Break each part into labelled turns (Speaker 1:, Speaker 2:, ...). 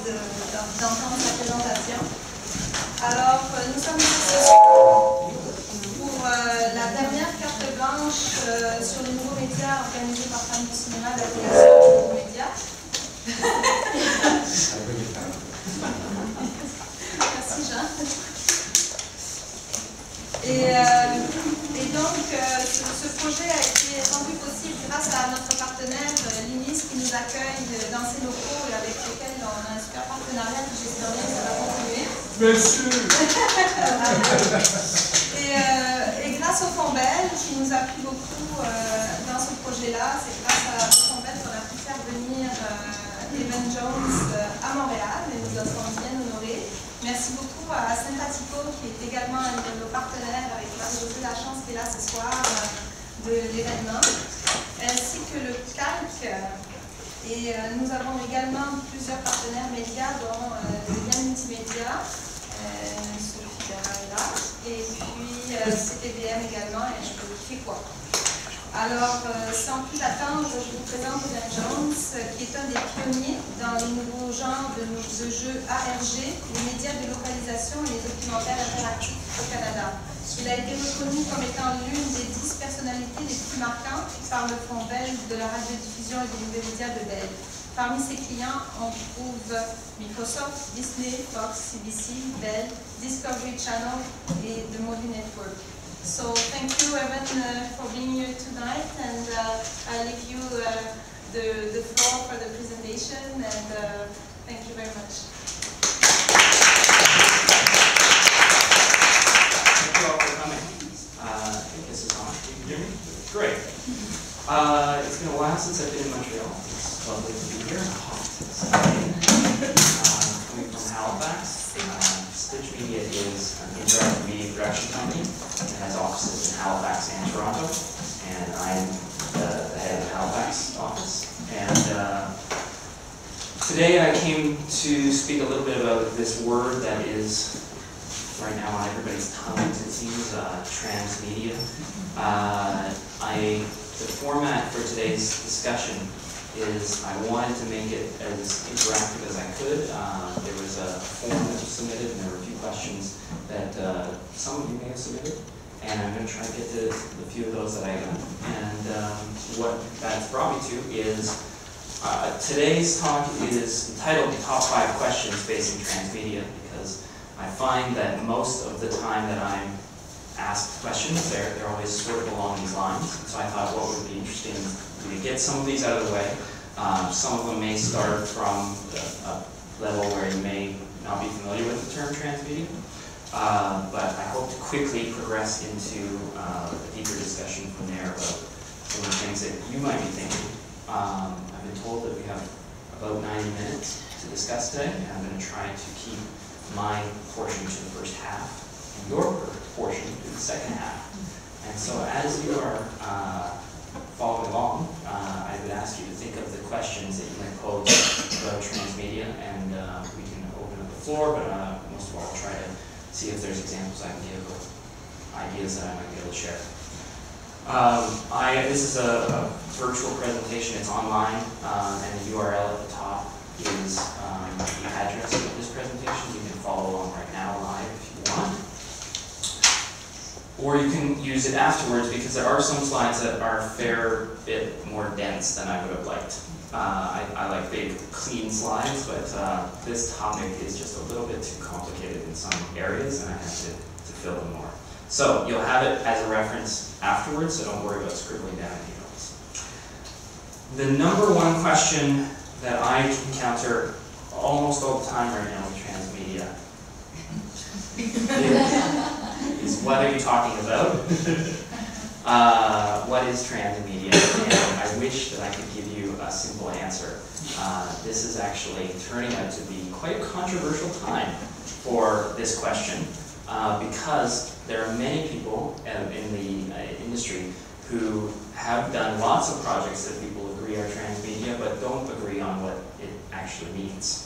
Speaker 1: d'entendre sa présentation. Alors, nous sommes ici ce soir pour la dernière carte blanche sur les nouveaux médias organisée par Femme du cinéma de l'application des nouveaux médias. Merci Jean. Et donc, ce projet a été rendu possible grâce à notre partenaire, l'INIS, qui nous accueille dans ses locaux et avec lesquels on a un super partenariat que j'espère bien que ça va continuer.
Speaker 2: Monsieur.
Speaker 1: Et grâce au Fonds Bell, qui nous appuie beaucoup dans ce projet-là, c'est grâce au Fonds Bell qu'on a pu faire venir Evan Jones à Montréal et nous en sommes bien honorés. Merci beaucoup à Sympathico qui est également un de nos partenaires avec qui j'ai la chance qui est là ce soir de l'événement, ainsi que le CALC. Et nous avons également plusieurs partenaires médias dont le lien multimédia, Sophie est là, et puis CPDM également, et je peux vous dire quoi. Alors, sans plus attendre, je vous présente Evan Jones, qui est un des pionniers dans les nouveaux genres de jeux ARG, les médias de localisation et les documentaires interactifs au Canada. Il a été reconnu comme étant l'une des 10 personnalités les plus marquantes par le Fonds Bell de la radiodiffusion et des nouveaux médias de Bell. Parmi ses clients, on trouve Microsoft, Disney, Fox, CBC, Bell, Discovery Channel et The Movie Network. So thank you, Evan, for being here tonight, and I'll leave you the floor for the presentation, and thank you very much.
Speaker 3: Thank you all for coming. I think this is on. Can you hear me? Great. It's been a while since I've been in Montreal. It's lovely to be here. Coming from Halifax. Stitch Media is an interactive media production company. It has offices in Halifax and Toronto, and I'm the head of the Halifax office. And today I came to speak a little bit about this word that is right now on everybody's tongues, it seems, transmedia. The format for today's discussion is I wanted to make it as interactive as I could. There was a form that was submitted, and there were a few questions that some of you may have submitted, and I'm going to try to get to the few of those that I got. And what that's brought me to is today's talk is entitled "The Top 5 Questions Facing Transmedia," because I find that most of the time that I'm asked questions, they're always sort of along these lines. So I thought what would be interesting to get some of these out of the way. Some of them may start from a level where you may not be familiar with the term transmedia, but I hope to quickly progress into a deeper discussion from there about some of the things that you might be thinking. I've been told that we have about 90 minutes to discuss today, and I'm going to try to keep my portion to the first half and your portion to the second half. And so as you are following along, I would ask you to think of the questions that you might pose about transmedia, and we can open up the floor, but most of all, I'll try to see if there's examples I can give of ideas that I might be able to share. This is a virtual presentation. It's online, and the URL at the top is the address of this presentation. You can follow along right now live if you want. Or you can use it afterwards, because there are some slides that are a fair bit more dense than I would have liked. I like big, clean slides, but this topic is just a little bit too complicated in some areas, and I have to fill them more. So you'll have it as a reference afterwards, so don't worry about scribbling down any notes. The number one question that I encounter almost all the time right now with transmedia is what are you talking about? What is transmedia? And I wish that I could give you a simple answer. This is actually turning out to be quite a controversial time for this question, because there are many people in the industry who have done lots of projects that people agree are transmedia, but don't agree on what it actually means.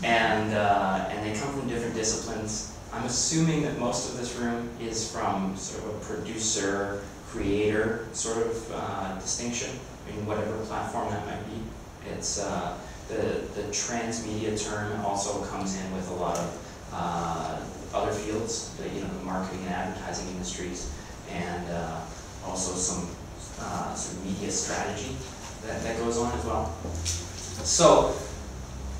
Speaker 3: And they come from different disciplines. I'm assuming that most of this room is from sort of a producer, creator sort of distinction in whatever platform that might be. It's the transmedia term also comes in with a lot of other fields, the marketing and advertising industries, and also some sort of media strategy that goes on as well. So,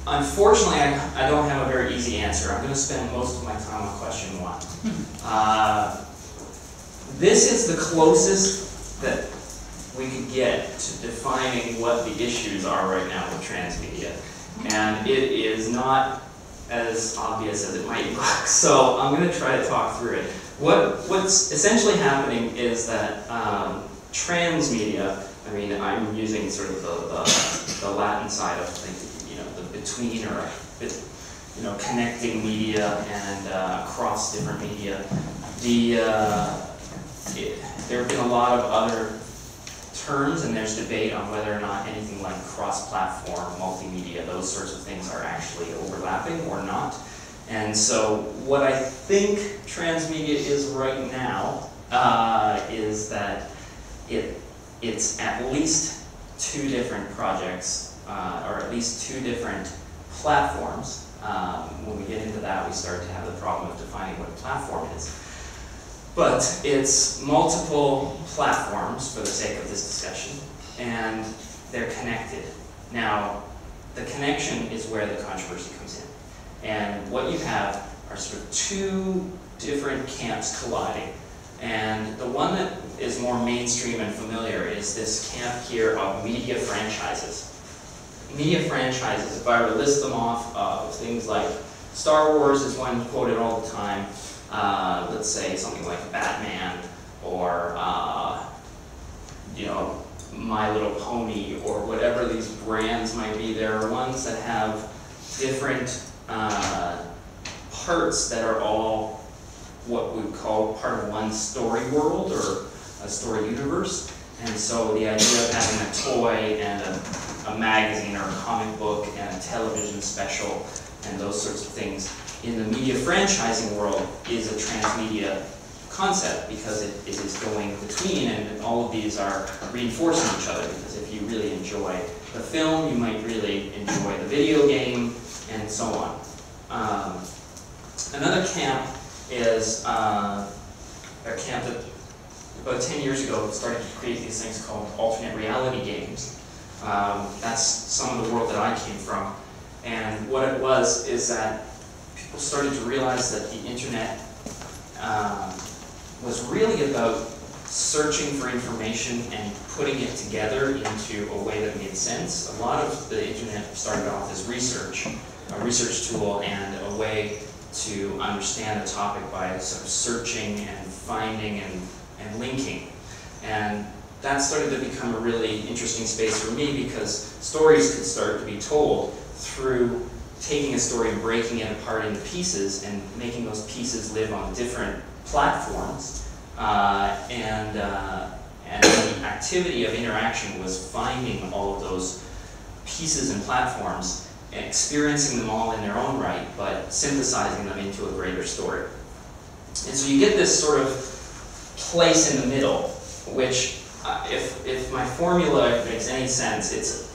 Speaker 3: unfortunately, I don't have a very easy answer. I'm going to spend most of my time on question 1. This is the closest that we could get to defining what the issues are right now with transmedia. And it is not as obvious as it might look. So I'm going to try to talk through it. What's essentially happening is that transmedia, I mean, I'm using sort of the Latin side of the between, or connecting media and across different media. There have been a lot of other terms, and there's debate on whether or not anything like cross-platform, multimedia, those sorts of things are actually overlapping or not. And so what I think transmedia is right now is that it's at least 2 different projects, or at least 2 different platforms. When we get into that, we start to have the problem of defining what a platform is. But it's multiple platforms for the sake of this discussion, and they're connected. Now, the connection is where the controversy comes in. And what you have are sort of 2 different camps colliding. And the one that is more mainstream and familiar is this camp here of media franchises. Media franchises, if I were to list them off, things like Star Wars is one quoted all the time. Let's say something like Batman, or My Little Pony, or whatever these brands might be. There are ones that have different parts that are all what we would call part of one story world or a story universe. And so the idea of having a toy and a magazine or a comic book and a television special and those sorts of things in the media franchising world is a transmedia concept, because it is going between, and all of these are reinforcing each other, because if you really enjoy the film, you might really enjoy the video game, and so on. Another camp is a camp that about 10 years ago started to create these things called alternate reality games. That's some of the world that I came from, and what it was is that people started to realize that the internet was really about searching for information and putting it together into a way that made sense. A lot of the internet started off as research, a research tool and a way to understand a topic by sort of searching and finding and linking. And that started to become a really interesting space for me, because stories could start to be told through taking a story and breaking it apart into pieces and making those pieces live on different platforms. And the activity of interaction was finding all of those pieces and platforms and experiencing them all in their own right, but synthesizing them into a greater story. And so you get this sort of place in the middle, which, if my formula makes any sense, it's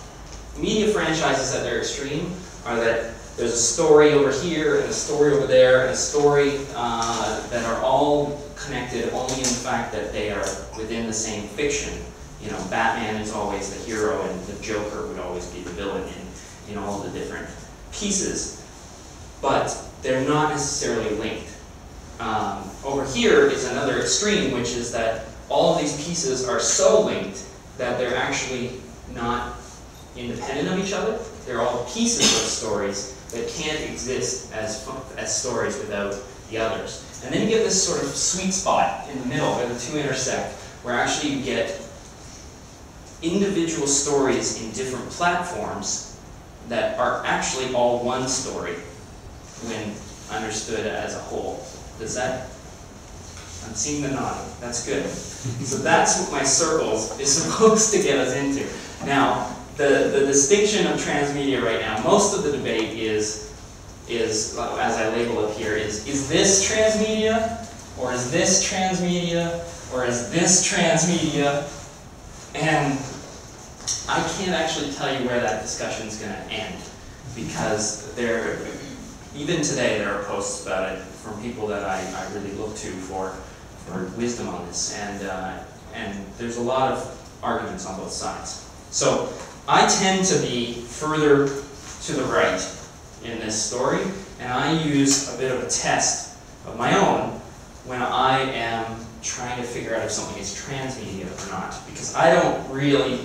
Speaker 3: media franchises at their extreme are that there's a story over here, and a story over there, and a story that are all connected only in the fact that they are within the same fiction. You know, Batman is always the hero, and the Joker would always be the villain in all the different pieces. But they're not necessarily linked. Over here is another extreme, which is that all of these pieces are so linked that they're actually not independent of each other. They're all pieces of stories that can't exist as stories without the others. And then you get this sort of sweet spot in the middle where the 2 intersect, where actually you get individual stories in different platforms that are actually all one story when understood as a whole. Does that? I'm seeing the nod. That's good. So that's what my circles is supposed to get us into. Now, the distinction of transmedia right now, most of the debate is as I label it here, is this transmedia, or is this transmedia, or is this transmedia? And I can't actually tell you where that discussion is going to end, because even today there are posts about it from people that I really look to for wisdom on this, and there's a lot of arguments on both sides. So I tend to be further to the right in this story, and I use a bit of a test of my own when I am trying to figure out if something is transmedia or not, because I don't really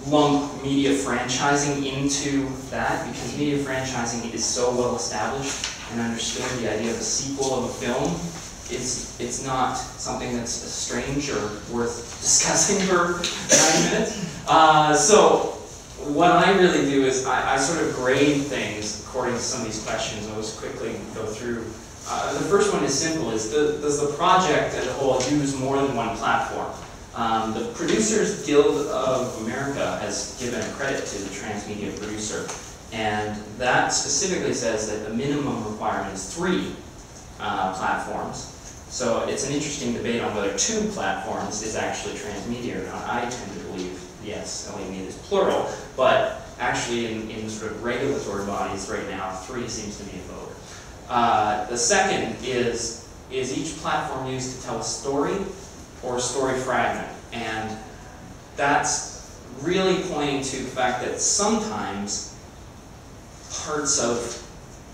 Speaker 3: lump media franchising into that, because media franchising is so well established and understood. The idea of a sequel of a film, it's not something that's strange or worth discussing for 9 minutes. So what I really do is I sort of grade things according to some of these questions. I'll just quickly go through. The first one is simple, is does the project as a whole use more than one platform? The Producers Guild of America has given a credit to the transmedia producer, and that specifically says that the minimum requirement is 3 platforms. So it's an interesting debate on whether 2 platforms is actually transmedia or not. I tend to believe, yes, media is plural, but actually in sort of regulatory bodies right now, 3 seems to be a vote. The second is each platform used to tell a story or a story fragment? And that's really pointing to the fact that sometimes parts of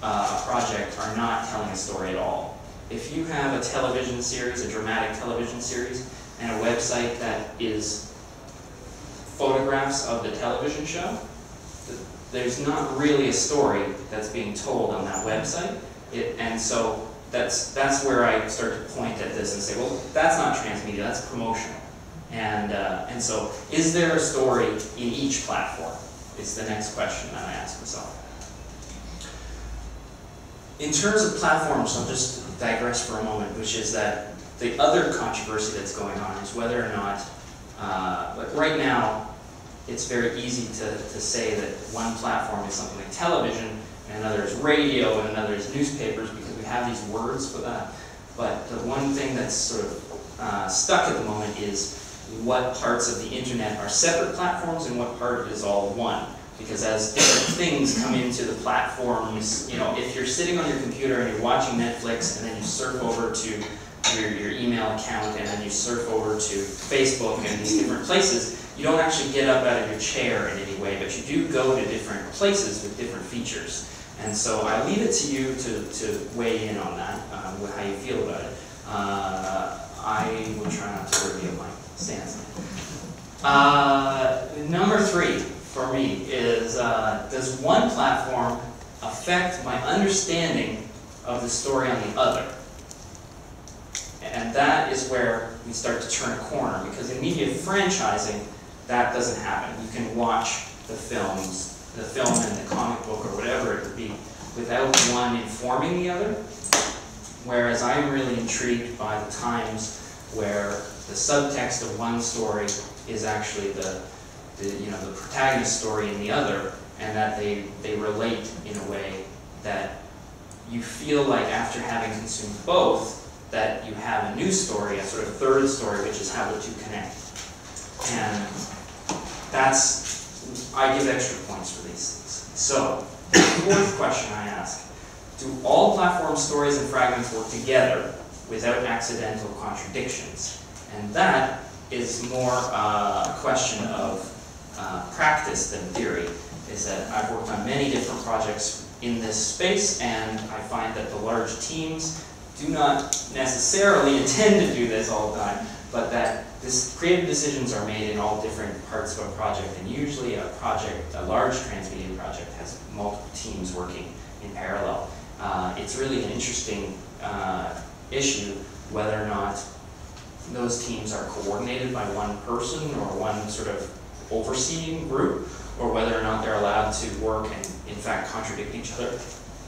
Speaker 3: a project are not telling a story at all. If you have a television series, a dramatic television series, and a website that is photographs of the television show, there's not really a story that's being told on that website. And so that's where I start to point at this and say, well, that's not transmedia, that's promotional. And so, is there a story in each platform? Is the next question that I ask myself. In terms of platforms, I'll just digress for a moment, which is that the other controversy that's going on is whether or not, like right now, it's very easy to say that one platform is something like television, and another is radio, and another is newspapers, because we have these words for that. But the one thing that's sort of stuck at the moment is what parts of the internet are separate platforms and what part is all one. Because as different things come into the platforms, you know, if you're sitting on your computer and you're watching Netflix and then you surf over to your email account and then you surf over to Facebook and these different places, you don't actually get up out of your chair in any way, but you do go to different places with different features. And so I leave it to you to weigh in on that, how you feel about it. I will try not to reveal my stance. Number 3 for me is, does one platform affect my understanding of the story on the other? And that is where we start to turn a corner, because in media franchising, that doesn't happen. You can watch the film and the comic book or whatever it would be without one informing the other. Whereas I'm really intrigued by the times where the subtext of one story is actually the protagonist story in the other, and that they relate in a way that you feel like after having consumed both, that you have a new story, a sort of third story, which is how the two connect. And I give extra points for these things. So, the 4th question I ask, do all platform stories and fragments work together without accidental contradictions? And that is more a question of practice than theory, is that I've worked on many different projects in this space, and I find that the large teams do not necessarily intend to do this all the time, but that creative decisions are made in all different parts of a project, and usually a large transmedia project has multiple teams working in parallel. It's really an interesting issue whether or not those teams are coordinated by one person or one sort of overseeing group, or whether or not they're allowed to work and in fact contradict each other.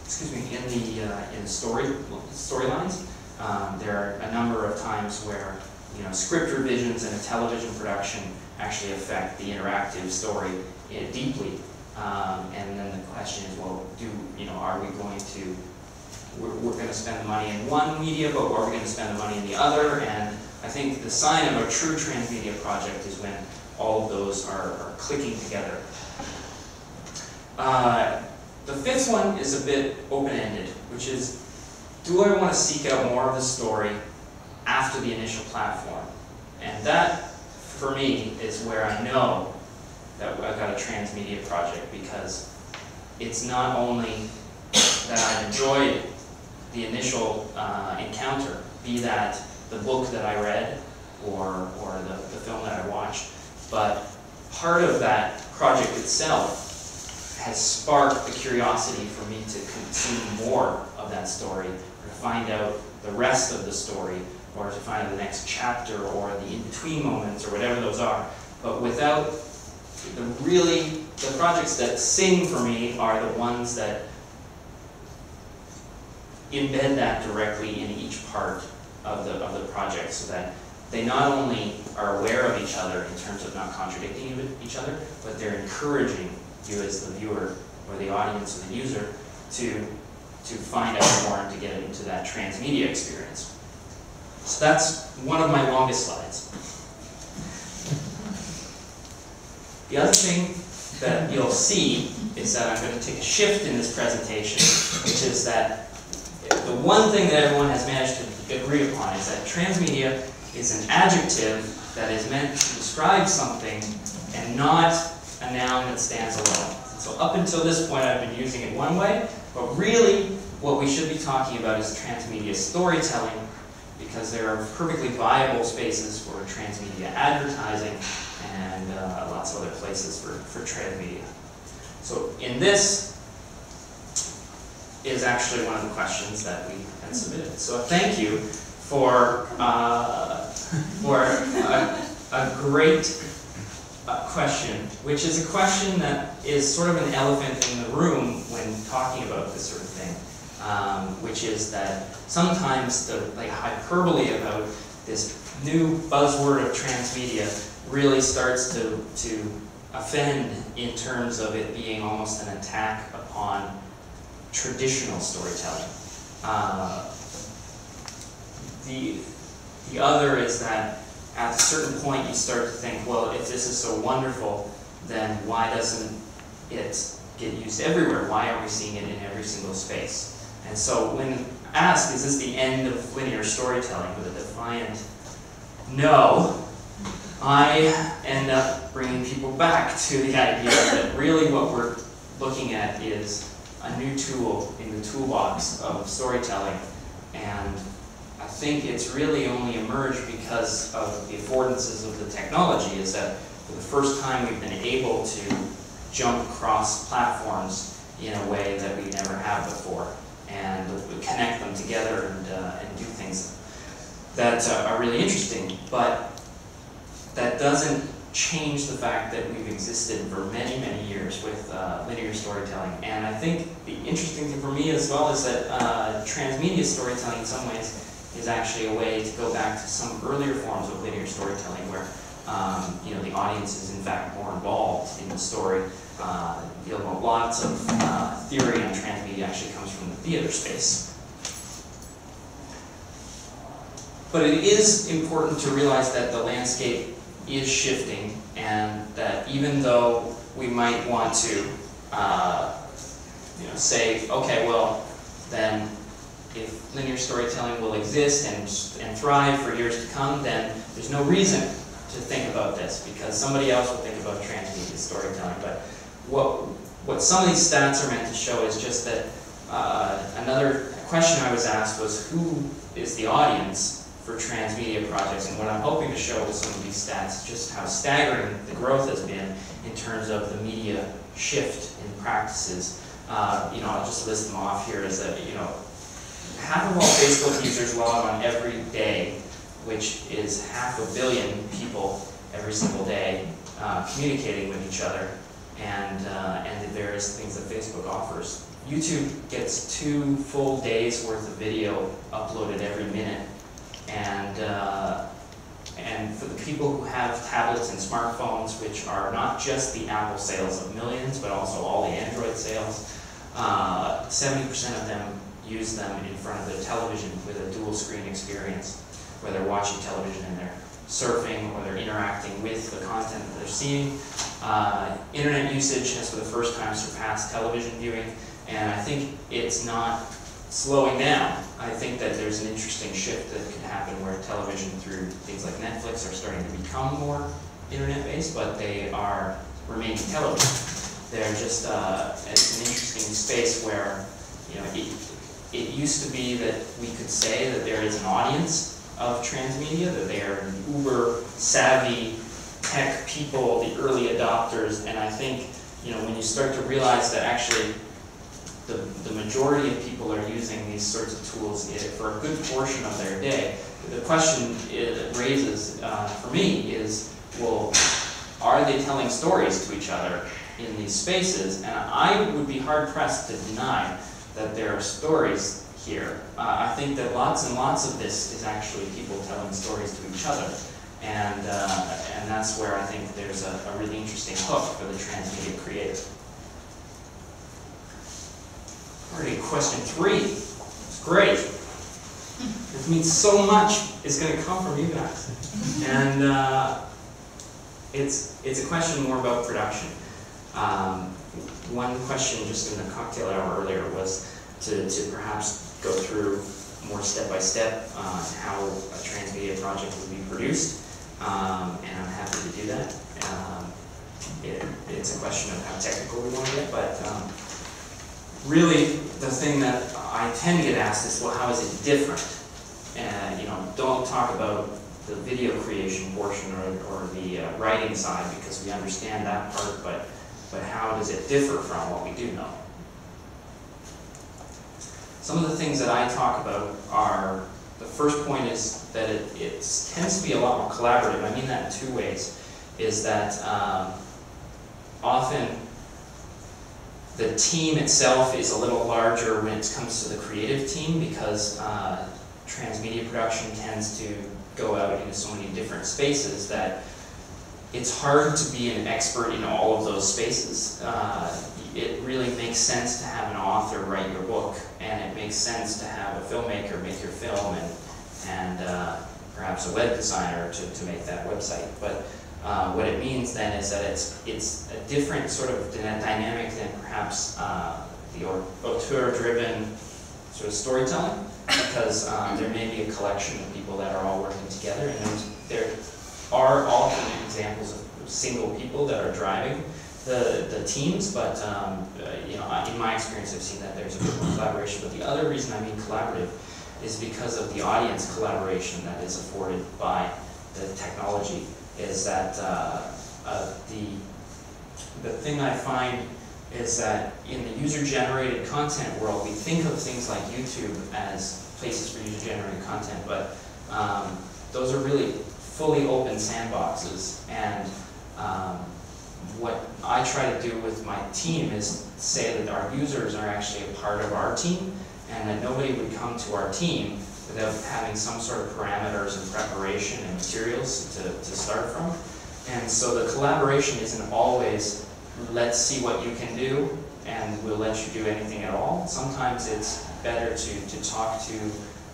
Speaker 3: Excuse me, in the storylines. There are a number of times where script revisions in a television production actually affect the interactive story deeply. And then the question is, well, are we going to? We're going to spend the money in one media, but are we going to spend the money in the other? And I think the sign of a true transmedia project is when all of those are clicking together. The fifth one is a bit open-ended, which is, do I want to seek out more of the story after the initial platform? And that, for me, is where I know that I've got a transmedia project, because it's not only that I've enjoyed the initial encounter, be that the book that I read or the film that I watched, but part of that project itself has sparked the curiosity for me to consume more of that story, or to find out the rest of the story, or to find the next chapter, or the in-between moments, or whatever those are. But without the projects that sing for me are the ones that embed that directly in each part of the project, so that they not only are aware of each other in terms of not contradicting each other, but they're encouraging you as the viewer or the audience or the user to find out more and to get into that transmedia experience. So that's one of my longest slides. The other thing that you'll see is that I'm going to take a shift in this presentation, which is that the one thing that everyone has managed to agree upon is that transmedia is an adjective that is meant to describe something and not a noun that stands alone. So up until this point I've been using it one way, but really what we should be talking about is transmedia storytelling, because there are perfectly viable spaces for transmedia advertising and lots of other places for transmedia. So in this is actually one of the questions that we had submitted. So thank you for a great question, which is a question that is sort of an elephant in the room when talking about this sort of thing, which is that sometimes the hyperbole about this new buzzword of transmedia really starts to offend in terms of it being almost an attack upon traditional storytelling. The other is that at a certain point you start to think, well, if this is so wonderful, then why doesn't it get used everywhere? Why aren't we seeing it in every single space? And so when asked, is this the end of linear storytelling, with a defiant no, I end up bringing people back to the idea that really what we're looking at is a new tool in the toolbox of storytelling. And I think it's really only emerged because of the affordances of the technology, is that for the first time we've been able to jump across platforms in a way that we never have before, and connect them together and do things that are really interesting. But that doesn't change the fact that we've existed for many, many years with linear storytelling. And I think the interesting thing for me as well is that transmedia storytelling in some ways is actually a way to go back to some earlier forms of linear storytelling where the audience is in fact more involved in the story. Lots of theory on transmedia actually comes from the theater space. But it is important to realize that the landscape is shifting, and that even though we might want to say, okay, well, then if linear storytelling will exist and thrive for years to come, then there's no reason to think about this, because somebody else will think about transmedia storytelling. But what some of these stats are meant to show is just that another question I was asked was, who is the audience for transmedia projects? And what I'm hoping to show with some of these stats is just how staggering the growth has been in terms of the media shift in practices. I'll just list them off here. Is that half of all Facebook users log on every day, which is 500 million people every single day communicating with each other, and the various things that Facebook offers. YouTube gets 2 full days worth of video uploaded every minute, and for the people who have tablets and smartphones, which are not just the Apple sales of millions, but also all the Android sales, 70% of them use them in front of their television with a dual screen experience, where they're watching television and they're surfing or they're interacting with the content that they're seeing. Internet usage has for the first time surpassed television viewing, and I think it's not slowing down. I think that there's an interesting shift that could happen where television through things like Netflix are starting to become more internet-based, but they are remaining television. They're just, it's an interesting space where, you know, it used to be that we could say that there is an audience of transmedia, that they are uber savvy tech people, the early adopters, and I think, you know, when you start to realize that actually the majority of people are using these sorts of tools for a good portion of their day, the question it raises for me is, well, are they telling stories to each other in these spaces? And I would be hard-pressed to deny that there are stories here. I think that lots and lots of this is actually people telling stories to each other. And that's where I think there's a really interesting hook for the transmedia creative. Already question 3. It's great. It means so much is going to come from you guys. And it's a question more about production. One question just in the cocktail hour earlier was to perhaps go through more step-by-step how a transmedia project would be produced. And I'm happy to do that. It's a question of how technical we want to get, but really the thing that I tend to get asked is, well, how is it different? And you know, don't talk about the video creation portion or the writing side, because we understand that part, but how does it differ from what we do know? Some of the things that I talk about are, the first point is that it tends to be a lot more collaborative. I mean that in 2 ways. Is that often the team itself is a little larger when it comes to the creative team, because transmedia production tends to go out into so many different spaces that it's hard to be an expert in all of those spaces. It really makes sense to have an author write your book, and it makes sense to have a filmmaker make your film, and perhaps a web designer to make that website. But what it means then is that it's a different sort of dynamic than perhaps the auteur-driven sort of storytelling, because there may be a collection of people that are all working together, and there are often examples of single people that are driving the teams, but you know, in my experience I've seen that there's a bit more collaboration. But the other reason I mean collaborative is because of the audience collaboration that is afforded by the technology. Is that the thing I find is that in the user-generated content world, we think of things like YouTube as places for user-generated content, but those are really fully open sandboxes. And what I try to do with my team is say that our users are actually a part of our team, and that nobody would come to our team without having some sort of parameters and preparation and materials to start from. And so the collaboration isn't always, let's see what you can do, and we'll let you do anything at all. Sometimes it's better to talk to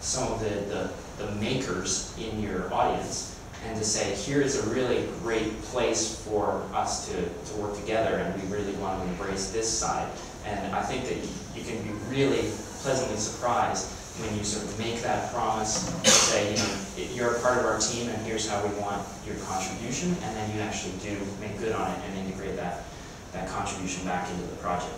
Speaker 3: some of the makers in your audience, and to say, here is a really great place for us to work together, and we really want to embrace this side. And I think that you can be really pleasantly surprised when you sort of make that promise, and say, you know, you're a part of our team, and here's how we want your contribution, and then you actually do make good on it and integrate that contribution back into the project.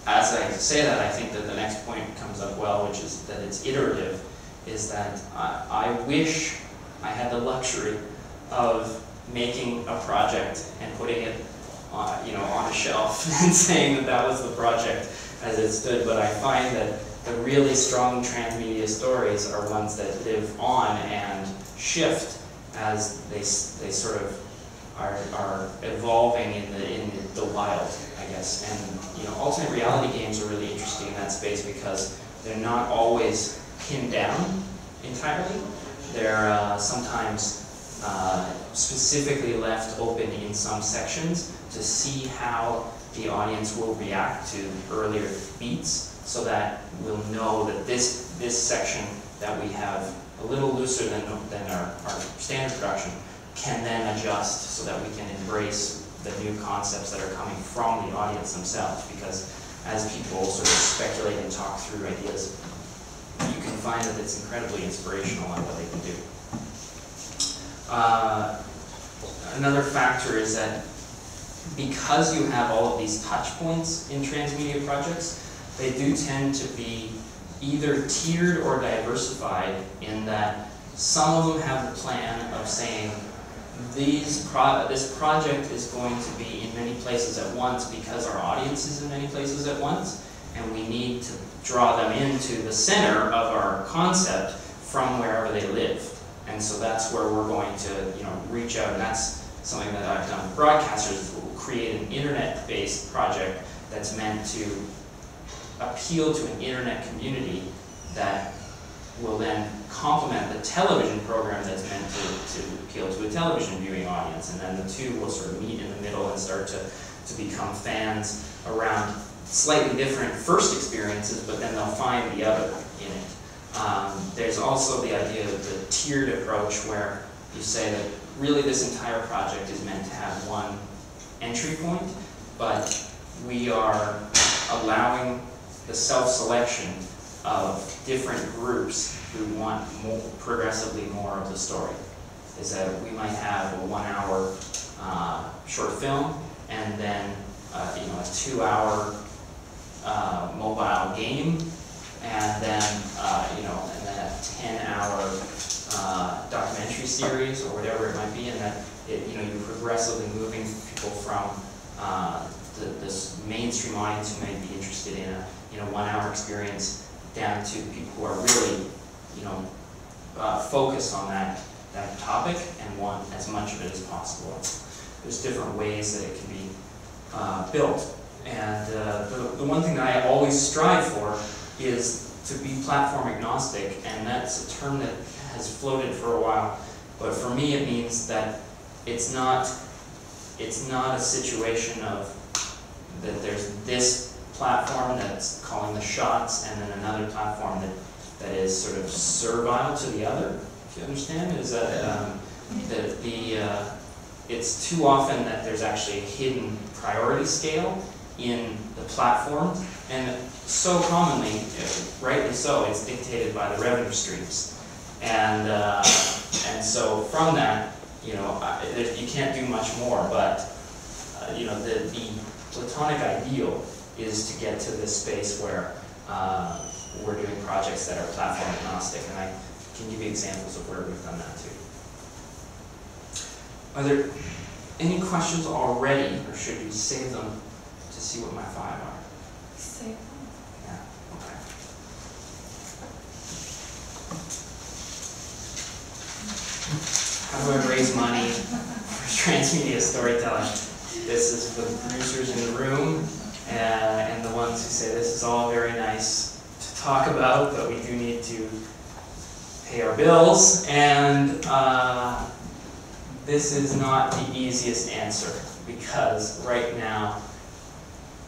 Speaker 3: As I say that, I think that the next point comes up well, which is that it's iterative, is that I wish I had the luxury of making a project and putting it you know, on a shelf and saying that that was the project as it stood, but I find that the really strong transmedia stories are ones that live on and shift as they sort of are evolving in the wild, I guess. And you know, alternate reality games are really interesting in that space because they're not always pinned down entirely. They're sometimes specifically left open in some sections to see how the audience will react to earlier beats, so that we'll know that this section that we have a little looser than our standard production can then adjust so that we can embrace the new concepts that are coming from the audience themselves. Because as people sort of speculate and talk through ideas, you can find that it's incredibly inspirational on what they can do. Another factor is that because you have all of these touch points in transmedia projects, they do tend to be either tiered or diversified, in that some of them have the plan of saying this project is going to be in many places at once because our audience is in many places at once, and we need to draw them into the center of our concept from wherever they live. And so that's where we're going to, reach out, and that's something that I've done with broadcasters. We'll create an internet-based project that's meant to appeal to an internet community that will then complement the television program that's meant to appeal to a television viewing audience. And then the two will sort of meet in the middle and start to become fans around slightly different first experiences, but then they'll find the other in it. There's also the idea of the tiered approach, where you say that really this entire project is meant to have one entry point, but we are allowing the self-selection of different groups who want progressively more of the story. Is that we might have a 1 hour short film, and then a 2 hour mobile game, and then and then a 10-hour documentary series or whatever it might be, and that you're progressively moving people from this mainstream audience who may be interested in a 1 hour experience down to people who are really focused on that topic and want as much of it as possible. There's different ways that it can be built. And the one thing that I always strive for is to be platform agnostic, and that's a term that has floated for a while. But for me, it means that it's not a situation of that there's this platform that's calling the shots, and then another platform that is sort of servile to the other. If you understand, is that it's too often that there's actually a hidden priority scale in the platform, and so commonly, rightly so, it's dictated by the revenue streams, and so from that, you can't do much more. But the platonic ideal is to get to this space where we're doing projects that are platform agnostic, and I can give you examples of where we've done that too. Are there any questions already, or should we save them to see what my 5 are?
Speaker 1: Save them.
Speaker 3: Yeah, okay. How do I raise money for transmedia storytelling? This is for the producers in the room and the ones who say this is all very nice to talk about, but we do need to pay our bills, and this is not the easiest answer, because right now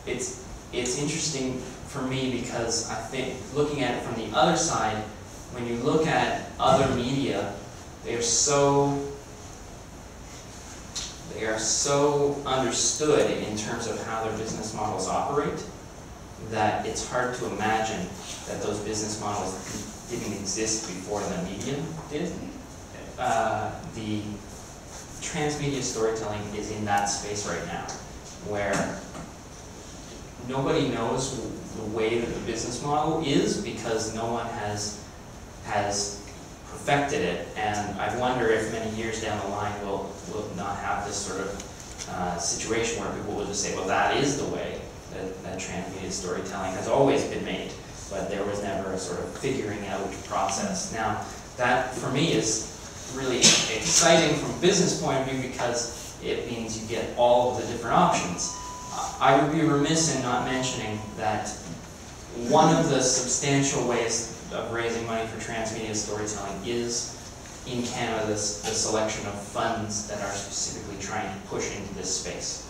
Speaker 3: it's interesting for me, because I think looking at it from the other side, when you look at other media, they are so understood in terms of how their business models operate that it's hard to imagine that those business models didn't exist before the medium did. The transmedia storytelling is in that space right now, where nobody knows the way that the business model is, because no one has perfected it, and I wonder if many years down the line we'll not have this sort of situation where people will just say, well, that is the way that transmedia storytelling has always been made, but there was never a sort of figuring out process. Now, that for me is really exciting from a business point of view, because it means you get all of the different options. I would be remiss in not mentioning that one of the substantial ways of raising money for transmedia storytelling is, in Canada, the selection of funds that are specifically trying to push into this space.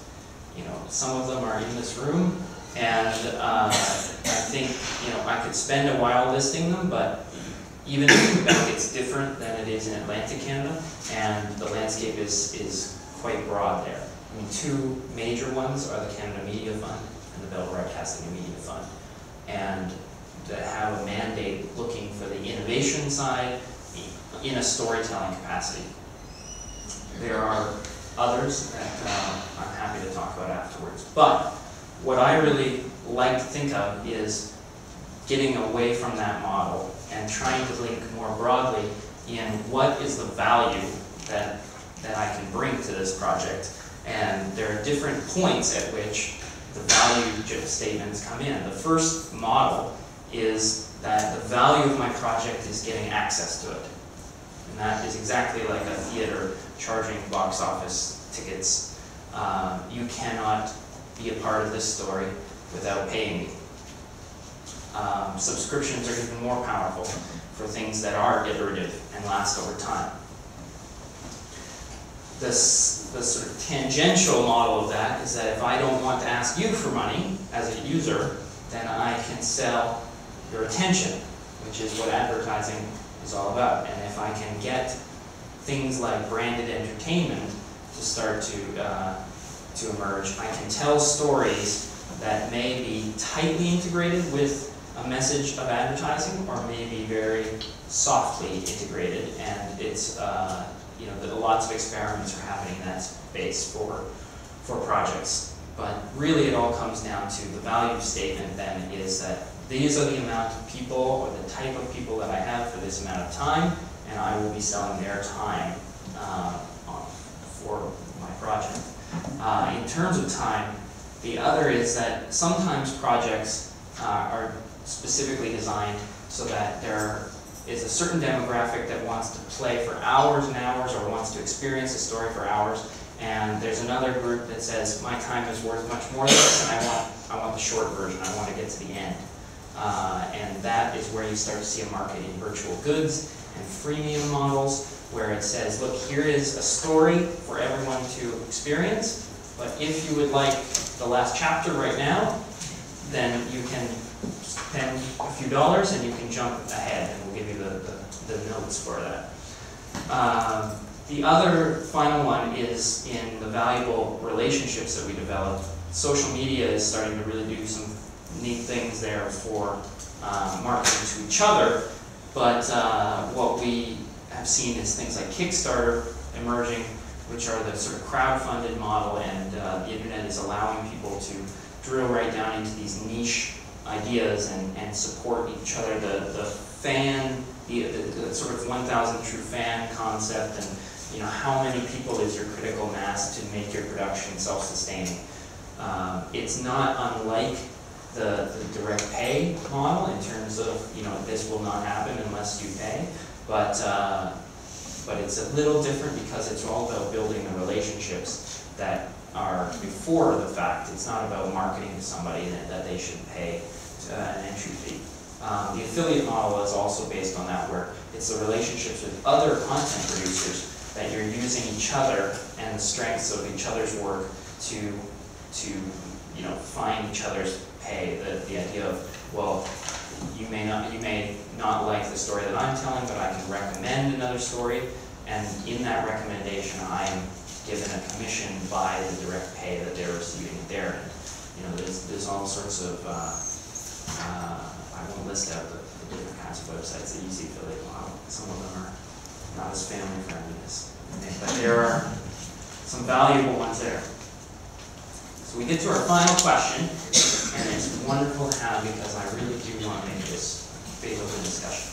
Speaker 3: some of them are in this room, and I think, I could spend a while listing them, but even in Quebec, it's different than it is in Atlantic Canada, and the landscape is quite broad there. I mean, two major ones are the Canada Media Fund and the Bell Broadcasting and Media Fund, and to have a mandate looking for the innovation side in a storytelling capacity. There are others that I'm happy to talk about afterwards. But what I really like to think of is getting away from that model and trying to link more broadly in what is the value that I can bring to this project. And there are different points at which the value statements come in. The first model is that the value of my project is getting access to it. And that is exactly like a theater charging box office tickets. You cannot be a part of this story without paying me. Subscriptions are even more powerful for things that are iterative and last over time. The sort of tangential model of that is that if I don't want to ask you for money as a user, then I can sell your attention, which is what advertising is all about. And if I can get things like branded entertainment to start to emerge, I can tell stories that may be tightly integrated with a message of advertising, or maybe very softly integrated, and it's lots of experiments are happening in that space for projects. But really it all comes down to the value statement then is that these are the amount of people or the type of people that I have for this amount of time, and I will be selling their time for my project. In terms of time, the other is that sometimes projects are specifically designed so that there is a certain demographic that wants to play for hours and hours or wants to experience a story for hours, and there's another group that says my time is worth much more than this, and I want the short version, I want to get to the end. And that is where you start to see a market in virtual goods and freemium models, where it says, look, here is a story for everyone to experience, but if you would like the last chapter right now, then you can spend a few dollars and you can jump ahead, and we'll give you the notes for that. The other final one is in the valuable relationships that we develop. Social media is starting to really do some neat things there for marketing to each other, but what we have seen is things like Kickstarter emerging, which are the sort of crowd-funded model, and the internet is allowing people to drill right down into these niche ideas and support each other. The fan, the sort of 1,000 true fan concept, and how many people is your critical mass to make your production self-sustaining. It's not unlike the direct pay model in terms of this will not happen unless you pay, but it's a little different because it's all about building the relationships that are before the fact. It's not about marketing to somebody that they should pay an entry fee. The affiliate model is also based on that, where it's the relationships with other content producers that you're using each other and the strengths of each other's work to find each other's pay. The idea of, well, you may not like the story that I'm telling, but I can recommend another story, and in that recommendation I am given a commission by the direct pay that they're receiving there. And, there's all sorts of I won't list out the different kinds of websites that use the affiliate model. Some of them are not as family friendly as, but there are some valuable ones there. So we get to our final question, and it's wonderful to have because I really do want to make this big of a discussion.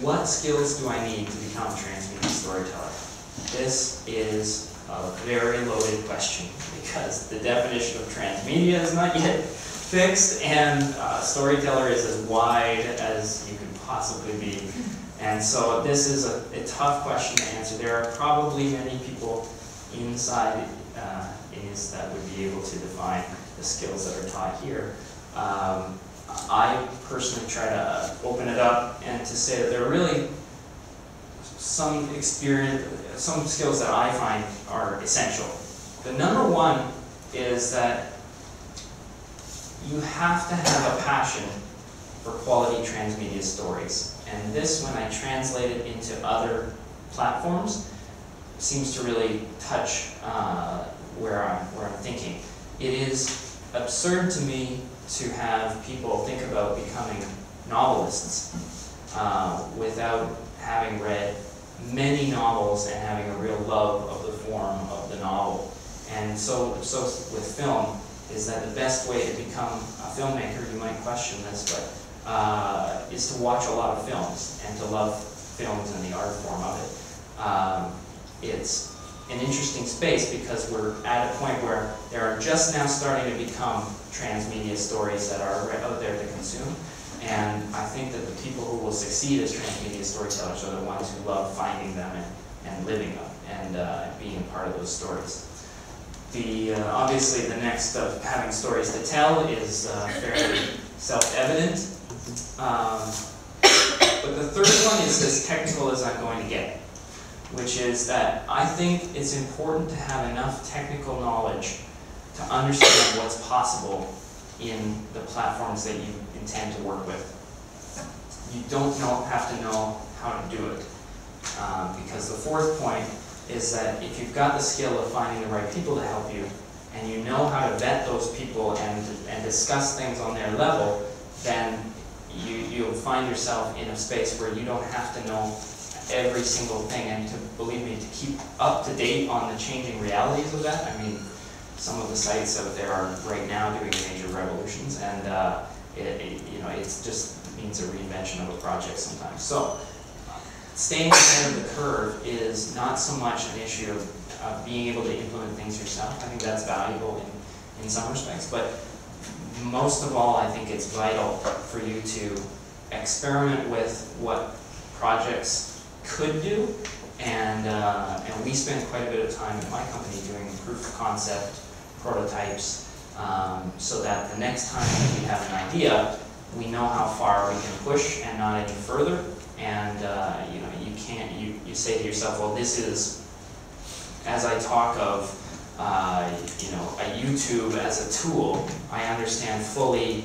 Speaker 3: What skills do I need to become a transmedia storyteller? This is a very loaded question because the definition of transmedia is not yet fixed, and storyteller is as wide as you could possibly be. And so this is a tough question to answer. There are probably many people inside INIS that would be able to define the skills that are taught here. I personally try to open it up and to say that there are really some skills that I find are essential. The number one is that you have to have a passion for quality transmedia stories. And this, when I translate it into other platforms, seems to really touch where I'm thinking. It is absurd to me to have people think about becoming novelists without having read many novels and having a real love of the form of the novel. And so with film, is that the best way to become a filmmaker, you might question this, but is to watch a lot of films and to love films and the art form of it. It's an interesting space because we're at a point where there are just now starting to become transmedia stories that are out there to consume. And I think that the people who will succeed as transmedia storytellers are the ones who love finding them and living them and being part of those stories. Obviously the next of having stories to tell is fairly self-evident. But the third one is as technical as I'm going to get, which is that I think it's important to have enough technical knowledge to understand what's possible in the platforms that you intend to work with. You don't have to know how to do it. Because the fourth point is that if you've got the skill of finding the right people to help you, and you know how to vet those people and discuss things on their level, then you'll find yourself in a space where you don't have to know every single thing. And believe me, to keep up to date on the changing realities of that, I mean, some of the sites out there are right now doing major revolutions, and it just means a reinvention of a project sometimes. So staying ahead of the curve is not so much an issue of being able to implement things yourself. I think that's valuable in some respects, but most of all, I think it's vital for you to experiment with what projects could do, and we spend quite a bit of time in my company doing proof of concept prototypes, so that the next time we have an idea, we know how far we can push and not any further. And you say to yourself, well, this is, as I talk of a YouTube as a tool, I understand fully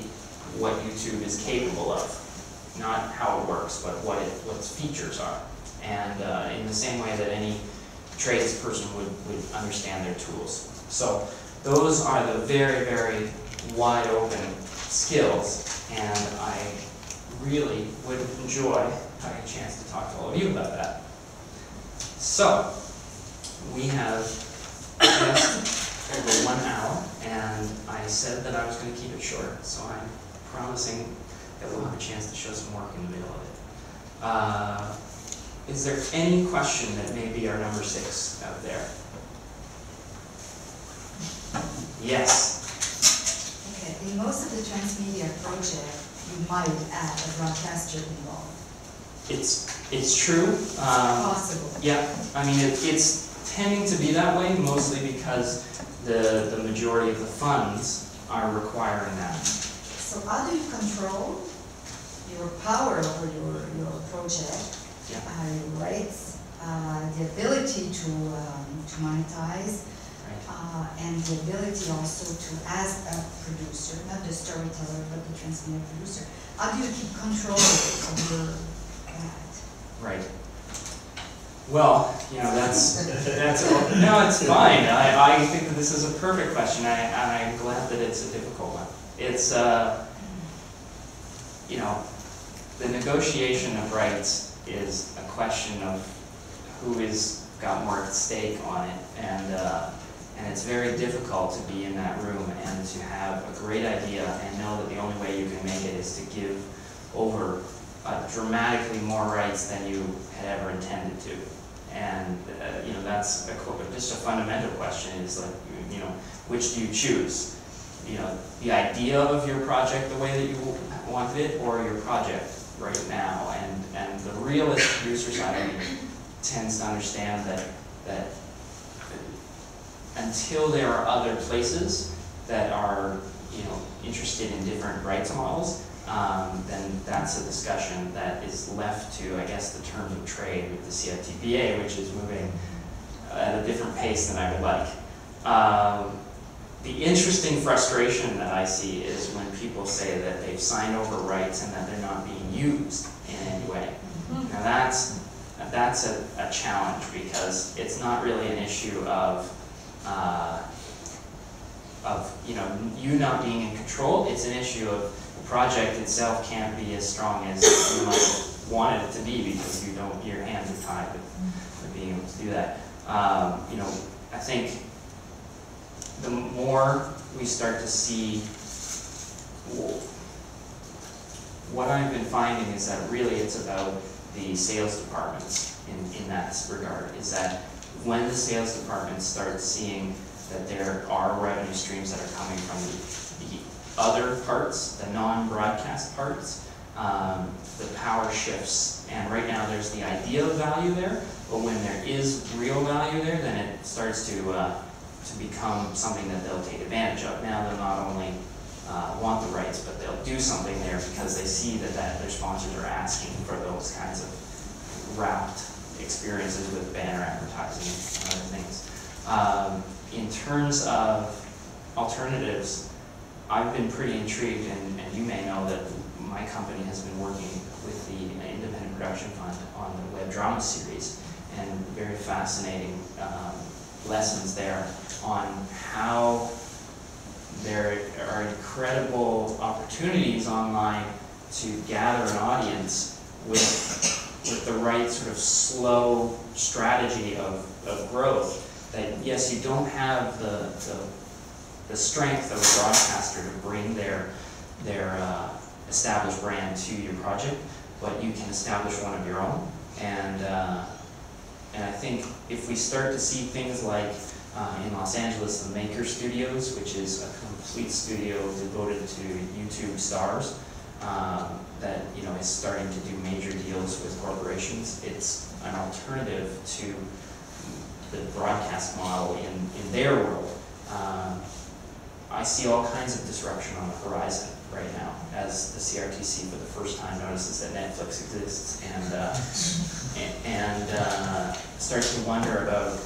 Speaker 3: what YouTube is capable of, not how it works, but what its features are. And in the same way that any tradesperson would understand their tools. So those are the very, very wide open skills, and I really would enjoy having a chance to talk to all of you about that. So, we have just over 1 hour, and I said that I was going to keep it short, so I'm promising that we'll have a chance to show some work in the middle of it. Is there any question that may be our number 6 out there? Yes?
Speaker 2: Okay, in most of the transmedia project, you might add a broadcaster involved.
Speaker 3: It's true.
Speaker 2: Possible.
Speaker 3: Yeah, I mean it's tending to be that way, mostly because the majority of the funds are requiring that.
Speaker 2: So how do you control your power over your project, your rights, the ability to monetize,
Speaker 3: right.
Speaker 2: And the ability also to, as a producer, not the storyteller, but the transmedia producer, how do you keep control of your act?
Speaker 3: Right. Well, that's no, it's fine. I think that this is a perfect question, and I'm glad that it's a difficult one. It's the negotiation of rights is a question of who is got more at stake on it, and it's very difficult to be in that room and to have a great idea and know that the only way you can make it is to give over dramatically more rights than you had ever intended to. And that's just a fundamental question, is like, which do you choose? The idea of your project the way that you wanted it, or your project right now? And the realist producer side of me tends to understand that until there are other places that are interested in different rights models, then that's a discussion that is left to, I guess, the terms of trade with the CFTPA, which is moving at a different pace than I would like. The interesting frustration that I see is when people say that they've signed over rights and that they're not being used in any way. Now that's a challenge, because it's not really an issue of you not being in control. It's an issue of the project itself can't be as strong as you might want it to be, because your hands are tied with being able to do that. I think the more we start to see, what I've been finding is that really it's about the sales departments in that regard, is that when the sales departments start seeing that there are revenue streams that are coming from the other parts, the non-broadcast parts, the power shifts. And right now there's the idea of value there, but when there is real value there, then it starts to become something that they'll take advantage of. Now they'll not only want the rights, but they'll do something there because they see that their sponsors are asking for those kinds of wrapped experiences with banner advertising and other things. In terms of alternatives, I've been pretty intrigued, and you may know that my company has been working with the Independent Production Fund on the web drama series, and very fascinating lessons there on how there are incredible opportunities online to gather an audience with the right sort of slow strategy of growth. That yes, you don't have the strength of a broadcaster to bring their established brand to your project, but you can establish one of your own. And I think if we start to see things like in Los Angeles, the Maker Studios, which is a complete studio devoted to YouTube stars, that is starting to do major deals with corporations. It's an alternative to the broadcast model in their world. I see all kinds of disruption on the horizon right now as the CRTC for the first time notices that Netflix exists and starts to wonder about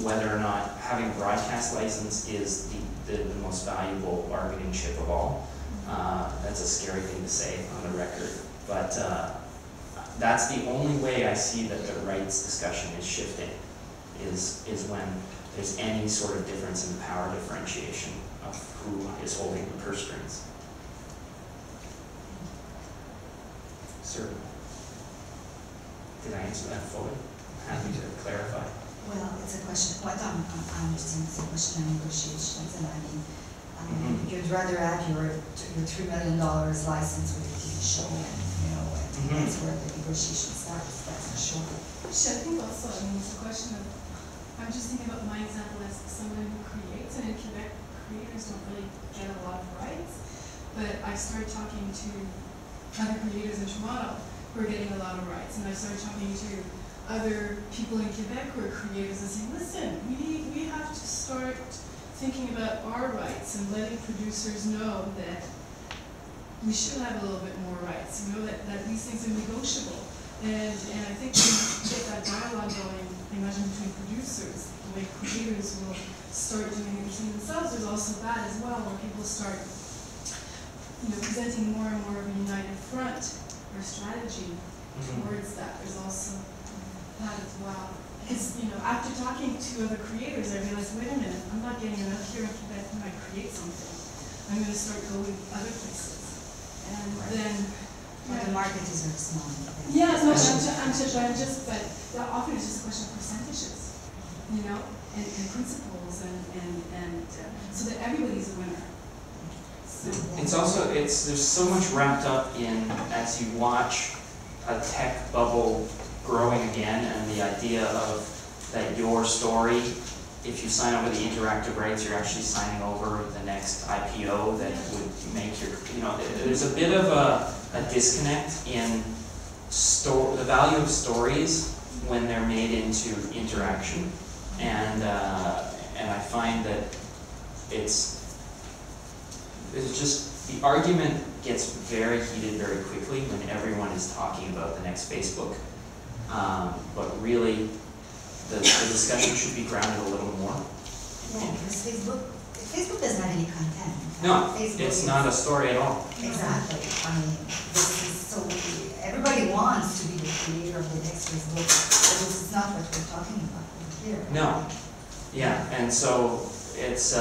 Speaker 3: whether or not having a broadcast license is the most valuable bargaining chip of all. That's a scary thing to say on the record, but that's the only way I see that the rights discussion is shifting, is when there's any sort of difference in the power differentiation of who is holding the purse strings. Sir, did I answer that fully? I'm happy to clarify.
Speaker 2: Well, it's a question, what I understand is a question of negotiations, and I mean, you'd rather have your $3 million license with a TV show, and that's where the negotiation starts, that's for sure.
Speaker 4: I think also, it's a question of, I'm just thinking about my example as someone who creates, and in Quebec, creators don't really get a lot of rights, but I started talking to other creators in Toronto who are getting a lot of rights, and I started talking to other people in Quebec who are creators and saying, listen, we have to start thinking about our rights and letting producers know that we should have a little bit more rights, that these things are negotiable. And I think when you get that dialogue going, I imagine between producers, the way creators will start doing it between themselves, there's also that as well, where people start presenting more and more of a united front or strategy towards that. There's also that as well. Because, after talking to other creators, I realized, wait a minute, I'm not getting enough here in Quebec when I create something. I'm going to start going other places. And then...
Speaker 2: Well, the market is very small.
Speaker 4: Yeah, no, but often it's just a question of percentages, and principles, and so that everybody's a winner. So,
Speaker 3: it's also, there's so much wrapped up in, as you watch a tech bubble growing again, and the idea of that your story, if you sign over the interactive rights, you're actually signing over the next IPO that would make your, there's a bit of a disconnect in the value of stories when they're made into interaction, and I find that it's just, the argument gets very heated very quickly when everyone is talking about the next Facebook, but really the discussion should be grounded a little more.
Speaker 2: Yeah, because Facebook Facebook doesn't have any content.
Speaker 3: No,
Speaker 2: Facebook
Speaker 3: it's not a story at all.
Speaker 2: Exactly. I mean, this is so, everybody wants to be the creator of the next Facebook, but this is not what we're talking about here.
Speaker 3: No. Yeah, and so it's,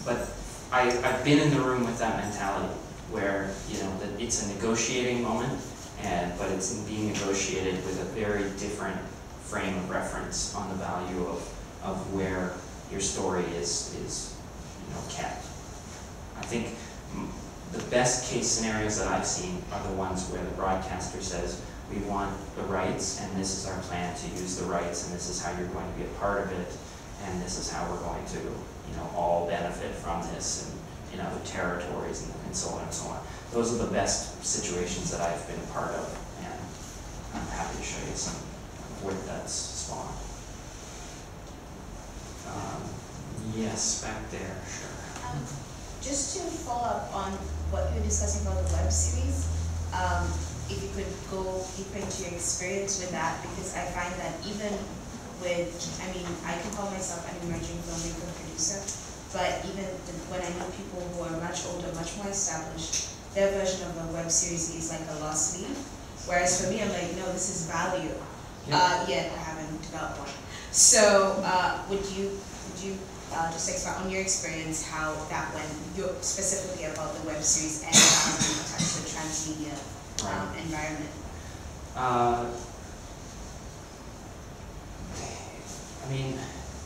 Speaker 3: but I've been in the room with that mentality where, you know, that it's a negotiating moment, but it's being negotiated with a very different frame of reference on the value of where your story is you know, kept. I think the best case scenarios that I've seen are the ones where the broadcaster says, we want the rights, and this is our plan to use the rights, and this is how you're going to be a part of it, and this is how we're going to, you know, all benefit from this and in other territories and so on and so on. Those are the best situations that I've been a part of, and I'm happy to show you some of where that's spawned. Yes, back there, sure.
Speaker 5: Just to follow up on what you're discussing about the web series, if you could go deeper into your experience with that, because I find that even with, I mean, I can call myself an emerging filmmaker producer, but even when I know people who are much older, much more established, their version of a web series is like a lost lead. Whereas for me, I'm like, no, this is value. Yet I haven't developed one. So would you just expound on your experience how that went, specifically about the web series and touch the transmedia environment?
Speaker 3: I mean,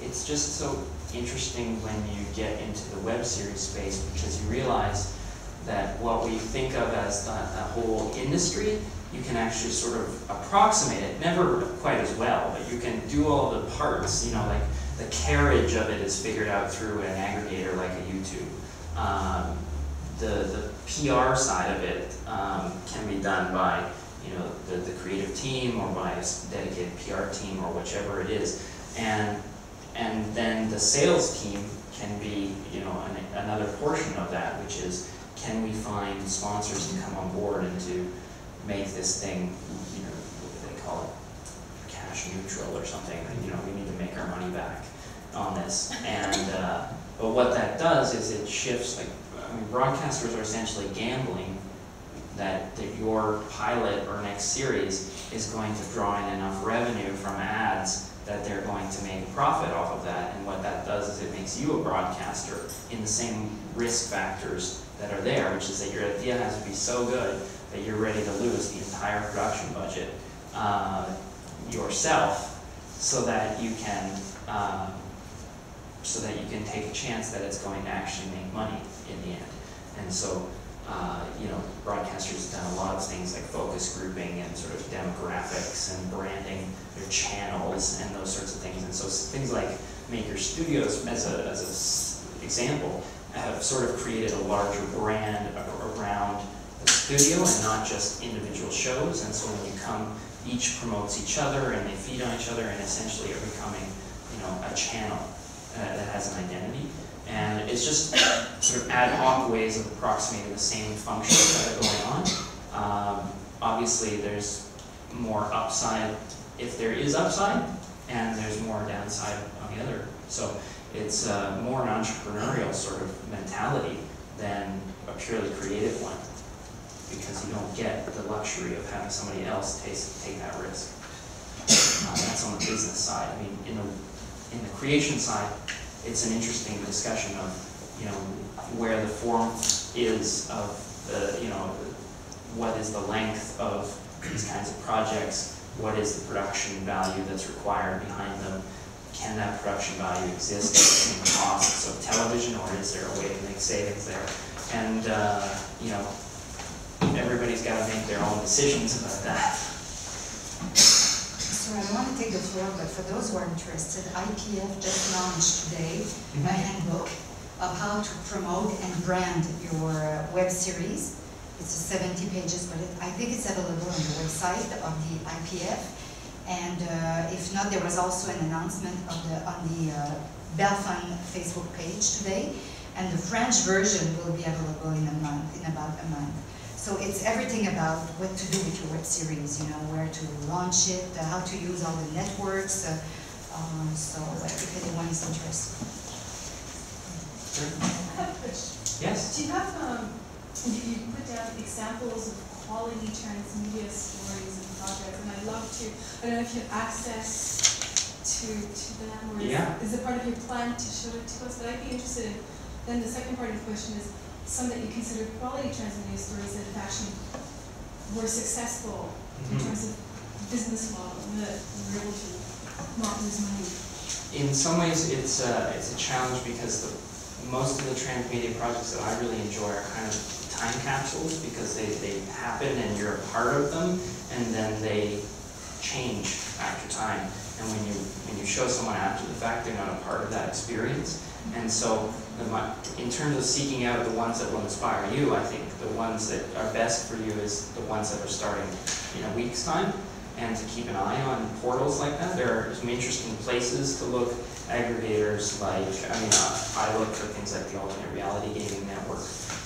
Speaker 3: it's just so interesting when you get into the web series space, because you realize that what we think of as a whole industry, you can actually sort of approximate it, never quite as well, but you can do all the parts, you know, like the carriage of it is figured out through an aggregator like a YouTube. The PR side of it can be done by, you know, the creative team or by a dedicated PR team or whichever it is. And then the sales team can be, you know, another portion of that, which is, can we find sponsors to come on board and to make this thing, you know, what do they call it, cash neutral or something? You know, we need to make our money back on this. And but what that does is it shifts. Like, I mean, broadcasters are essentially gambling that your pilot or next series is going to draw in enough revenue from ads that they're going to make a profit off of that. And what that does is it makes you a broadcaster in the same risk factors that are there, which is that your idea has to be so good that you're ready to lose the entire production budget yourself, so that you can take a chance that it's going to actually make money in the end. And so, you know, broadcasters have done a lot of things like focus grouping and sort of demographics and branding their channels and those sorts of things. And so things like Maker Studios, as an example, have sort of created a larger brand around the studio and not just individual shows. And so when you come, each promotes each other and they feed on each other and essentially are becoming, you know, a channel that has an identity. And it's just sort of ad hoc ways of approximating the same functions that are going on. Obviously, there's more upside if there is upside, and there's more downside on the other. So it's more an entrepreneurial sort of mentality than a purely creative one, because you don't get the luxury of having somebody else take that risk. That's on the business side. I mean, in the creation side, it's an interesting discussion of, you know, where the form is of the, you know, what is the length of these kinds of projects, what is the production value that's required behind them, can that production value exist in the costs of television, or is there a way to make savings there? And, you know, everybody's got to make their own decisions about that.
Speaker 2: So I don't want to take the floor, but for those who are interested, IPF just launched today a handbook of how to promote and brand your web series. It's 70 pages, but I think it's available on the website of the IPF. And if not, there was also an announcement on the Belfun Facebook page today. And the French version will be available in about a month. So it's everything about what to do with your web series, you know, where to launch it, how to use all the networks. So if anyone is interested.
Speaker 4: I have a question.
Speaker 3: Yes?
Speaker 4: Do you have, you put down examples of quality transmedia stories and projects, and I'd love to, I don't know if you have access to them, or is it part of your plan to show it to us, but I'd be interested in, then the second part of the question is, some that you consider quality transmedia stories that have actually were successful in terms of business model, and that were able to not lose money.
Speaker 3: In some ways, it's a challenge because most of the transmedia projects that I really enjoy are kind of time capsules because they happen and you're a part of them, and then they change after time. And when you show someone after the fact, they're not a part of that experience. And so, in terms of seeking out the ones that will inspire you, I think the ones that are best for you is the ones that are starting in a week's time, and to keep an eye on portals like that. There are some interesting places to look, aggregators like, I look for things like the Alternate Reality Gaming Network,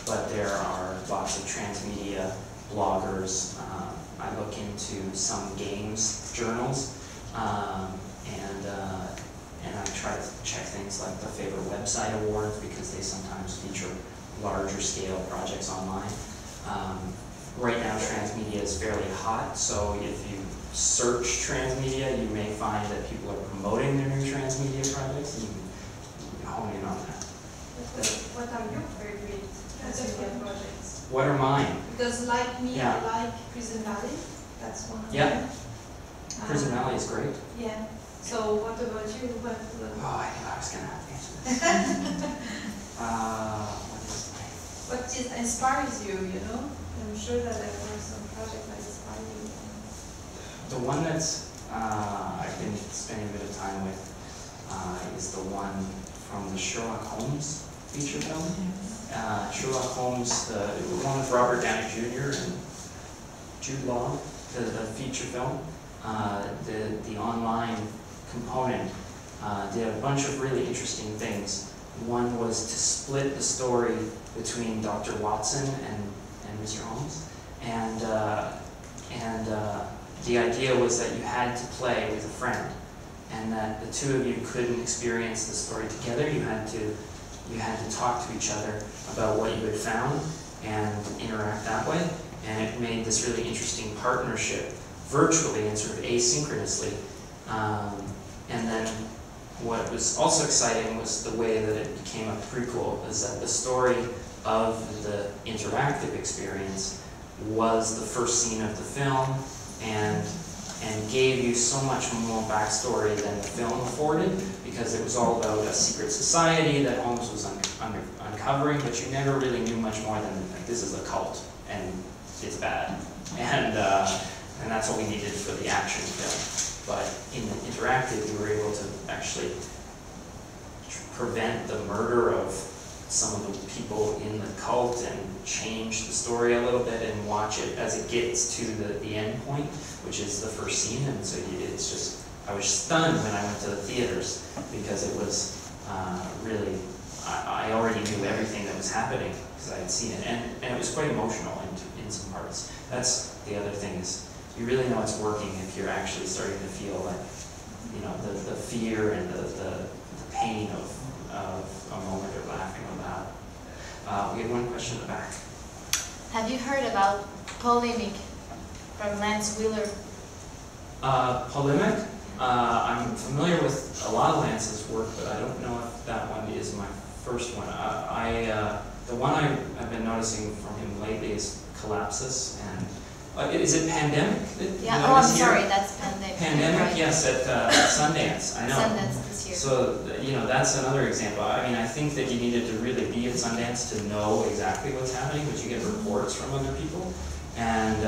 Speaker 3: but there are lots of transmedia bloggers. I look into some games journals, and I try to check things like the favorite website awards because they sometimes feature larger scale projects online. Right now Transmedia is fairly hot, so if you search Transmedia, you may find that people are promoting their new Transmedia projects, and you can hone in on that.
Speaker 1: What are your favorite transmedia projects?
Speaker 3: What are mine?
Speaker 1: Because like me,
Speaker 3: Yeah.
Speaker 1: I like Prison Valley. That's one of
Speaker 3: Yeah.
Speaker 1: them.
Speaker 3: Prison Valley is great.
Speaker 1: Yeah. So what about you?
Speaker 3: Oh, I knew I was going to have to answer this. What is mine?
Speaker 1: What inspires you, you know? I'm sure that there were some projects that inspire you.
Speaker 3: The one that's I've been spending a bit of time with is the one from the Sherlock Holmes feature film. Sherlock Holmes, the one with Robert Downey Jr. and Jude Law, the feature film. The online component did a bunch of really interesting things. One was to split the story between Dr. Watson and Mr. Holmes, and the idea was that you had to play with a friend, and that the two of you couldn't experience the story together. You had to talk to each other about what you had found and interact that way, and it made this really interesting partnership virtually and sort of asynchronously. And then what was also exciting was the way that it became a prequel, is that the story of the interactive experience was the first scene of the film, and gave you so much more backstory than the film afforded, because it was all about a secret society that Holmes was uncovering, but you never really knew much more than, like, this is a cult, and it's bad. And that's what we needed for the action film. But in the interactive, we were able to actually prevent the murder of some of the people in the cult and change the story a little bit and watch it as it gets to the end point, which is the first scene. And so it's just, I was stunned when I went to the theaters because it was really, I already knew everything that was happening because I had seen it. And it was quite emotional in some parts. That's the other thing, is you really know it's working if you're actually starting to feel like, you know, the fear and the pain of a moment or laughing about. We have one question in the back.
Speaker 5: Have you heard about Polemic from Lance Wheeler?
Speaker 3: Polemic? I'm familiar with a lot of Lance's work, but I don't know if that one is my first one. The one I've been noticing from him lately is Collapsus, and is it Pandemic?
Speaker 5: Yeah, oh, I'm sorry, that's Pandemic.
Speaker 3: Pandemic,
Speaker 5: right.
Speaker 3: Yes, at Sundance, I know.
Speaker 5: Sundance this year.
Speaker 3: So, you know, that's another example. I mean, I think that you needed to really be at Sundance to know exactly what's happening, but you get reports from other people. And,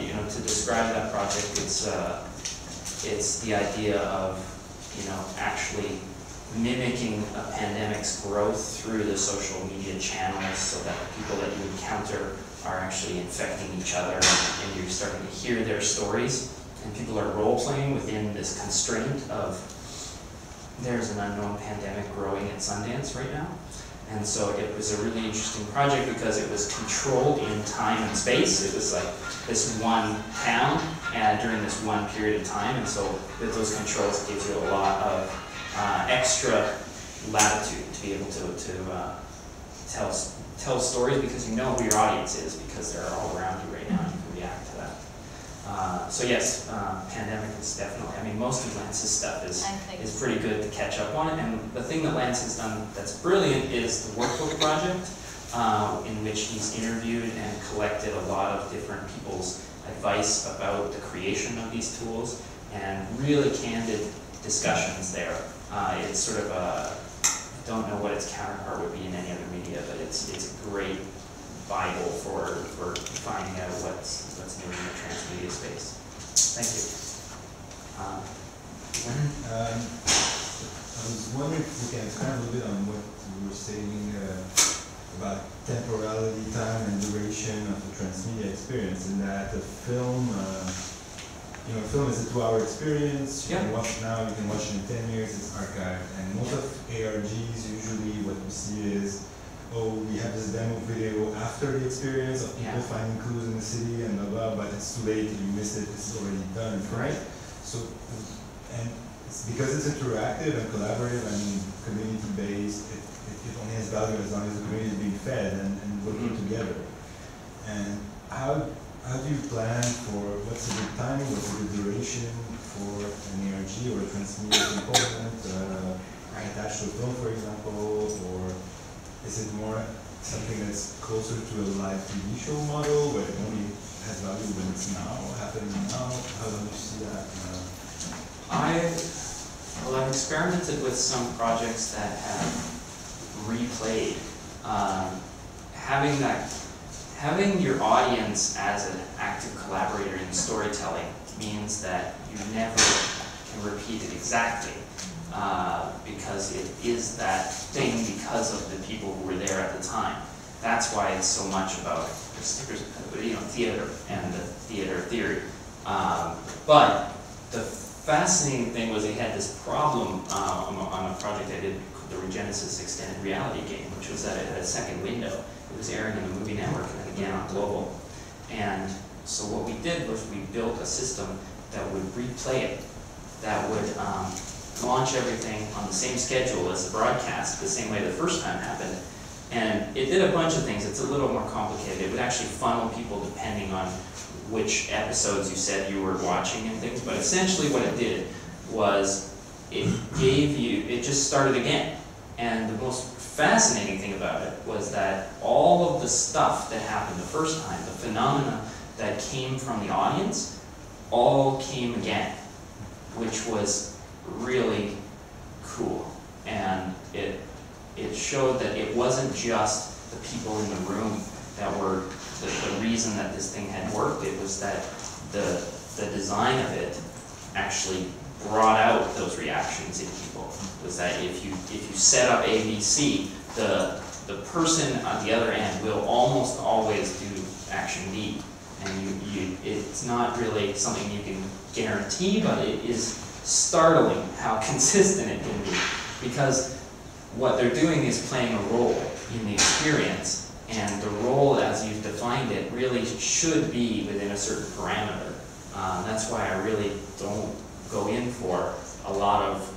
Speaker 3: you know, to describe that project, it's the idea of, you know, actually mimicking a pandemic's growth through the social media channels so that the people that you encounter are actually infecting each other, and you're starting to hear their stories, and people are role-playing within this constraint of there's an unknown pandemic growing at Sundance right now. And so it was a really interesting project because it was controlled in time and space. It was like this one town during this one period of time, and so with those controls it gives you a lot of extra latitude to be able to tell stories because you know who your audience is, because they're all around you right now and you can react to that. So yes, pandemic is definitely, I mean, most of Lance's stuff is pretty good to catch up on it. And the thing that Lance has done that's brilliant is the workbook project, in which he's interviewed and collected a lot of different people's advice about the creation of these tools, and really candid discussions there. It's sort of a, I don't know what its counterpart would be in any other media, but it's a great Bible for finding out what's new in the transmedia space. Thank you.
Speaker 6: I was wondering if we can expand a little bit on what you were saying about temporality, time, and duration of the transmedia experience, and that the film, film is a 2-hour experience. You can watch now, you can watch it in 10 years, it's archived. And most of ARGs, usually what we see is, oh, we have this demo video after the experience of people finding clues in the city and blah blah, but it's too late, you missed it, it's already done.
Speaker 3: Right.
Speaker 6: So, and it's because it's interactive and collaborative and community-based, it only has value as long as the community is being fed and working together. And how do you plan for, what's a good timing, what's a good duration for an ARG or a transmedia component attached to a film, for example, or is it more something that's closer to a live TV show model where it only has value when it's happening now? How do you see that?
Speaker 3: I've experimented with some projects that have replayed. Having your audience as an active collaborator in storytelling means that you never can repeat it exactly. Because it is that thing because of the people who were there at the time. That's why it's so much about theater and the theater theory. But the fascinating thing was they had this problem on a project I did, the Regenesis Extended Reality game, which was that it had a second window. It was airing on the Movie Network and then again on Global. And so what we did was we built a system that would replay it, that would launch everything on the same schedule as the broadcast, the same way the first time happened. And it did a bunch of things. It's a little more complicated. It would actually funnel people depending on which episodes you said you were watching and things. But essentially what it did was it just started again. And the most fascinating thing about it was that all of the stuff that happened the first time, the phenomena that came from the audience, all came again, which was really cool. And it showed that it wasn't just the people in the room that were the reason that this thing had worked. It was that the design of it actually brought out those reactions in people. It was that if you set up ABC, the person on the other end will almost always do action B. And it's not really something you can guarantee, but it is startling how consistent it can be, because what they're doing is playing a role in the experience, and the role as you've defined it really should be within a certain parameter. That's why I really don't go in for a lot of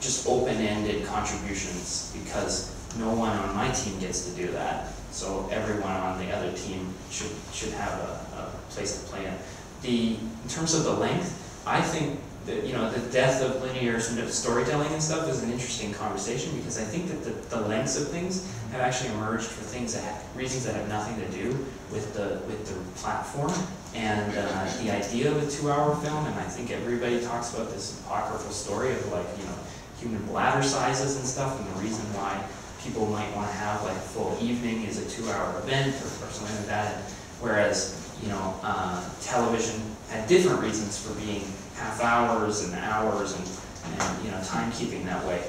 Speaker 3: just open-ended contributions, because no one on my team gets to do that. So everyone on the other team should have a place to play in. In terms of the length, I think that, the death of linear storytelling and stuff is an interesting conversation, because I think that the lengths of things have actually emerged for reasons that have nothing to do with the platform and the idea of a 2-hour film. And I think everybody talks about this apocryphal story of human bladder sizes and stuff, and the reason why people might want to have a full evening is a 2-hour event or something like that. Whereas television had different reasons for being half hours and hours and timekeeping that way.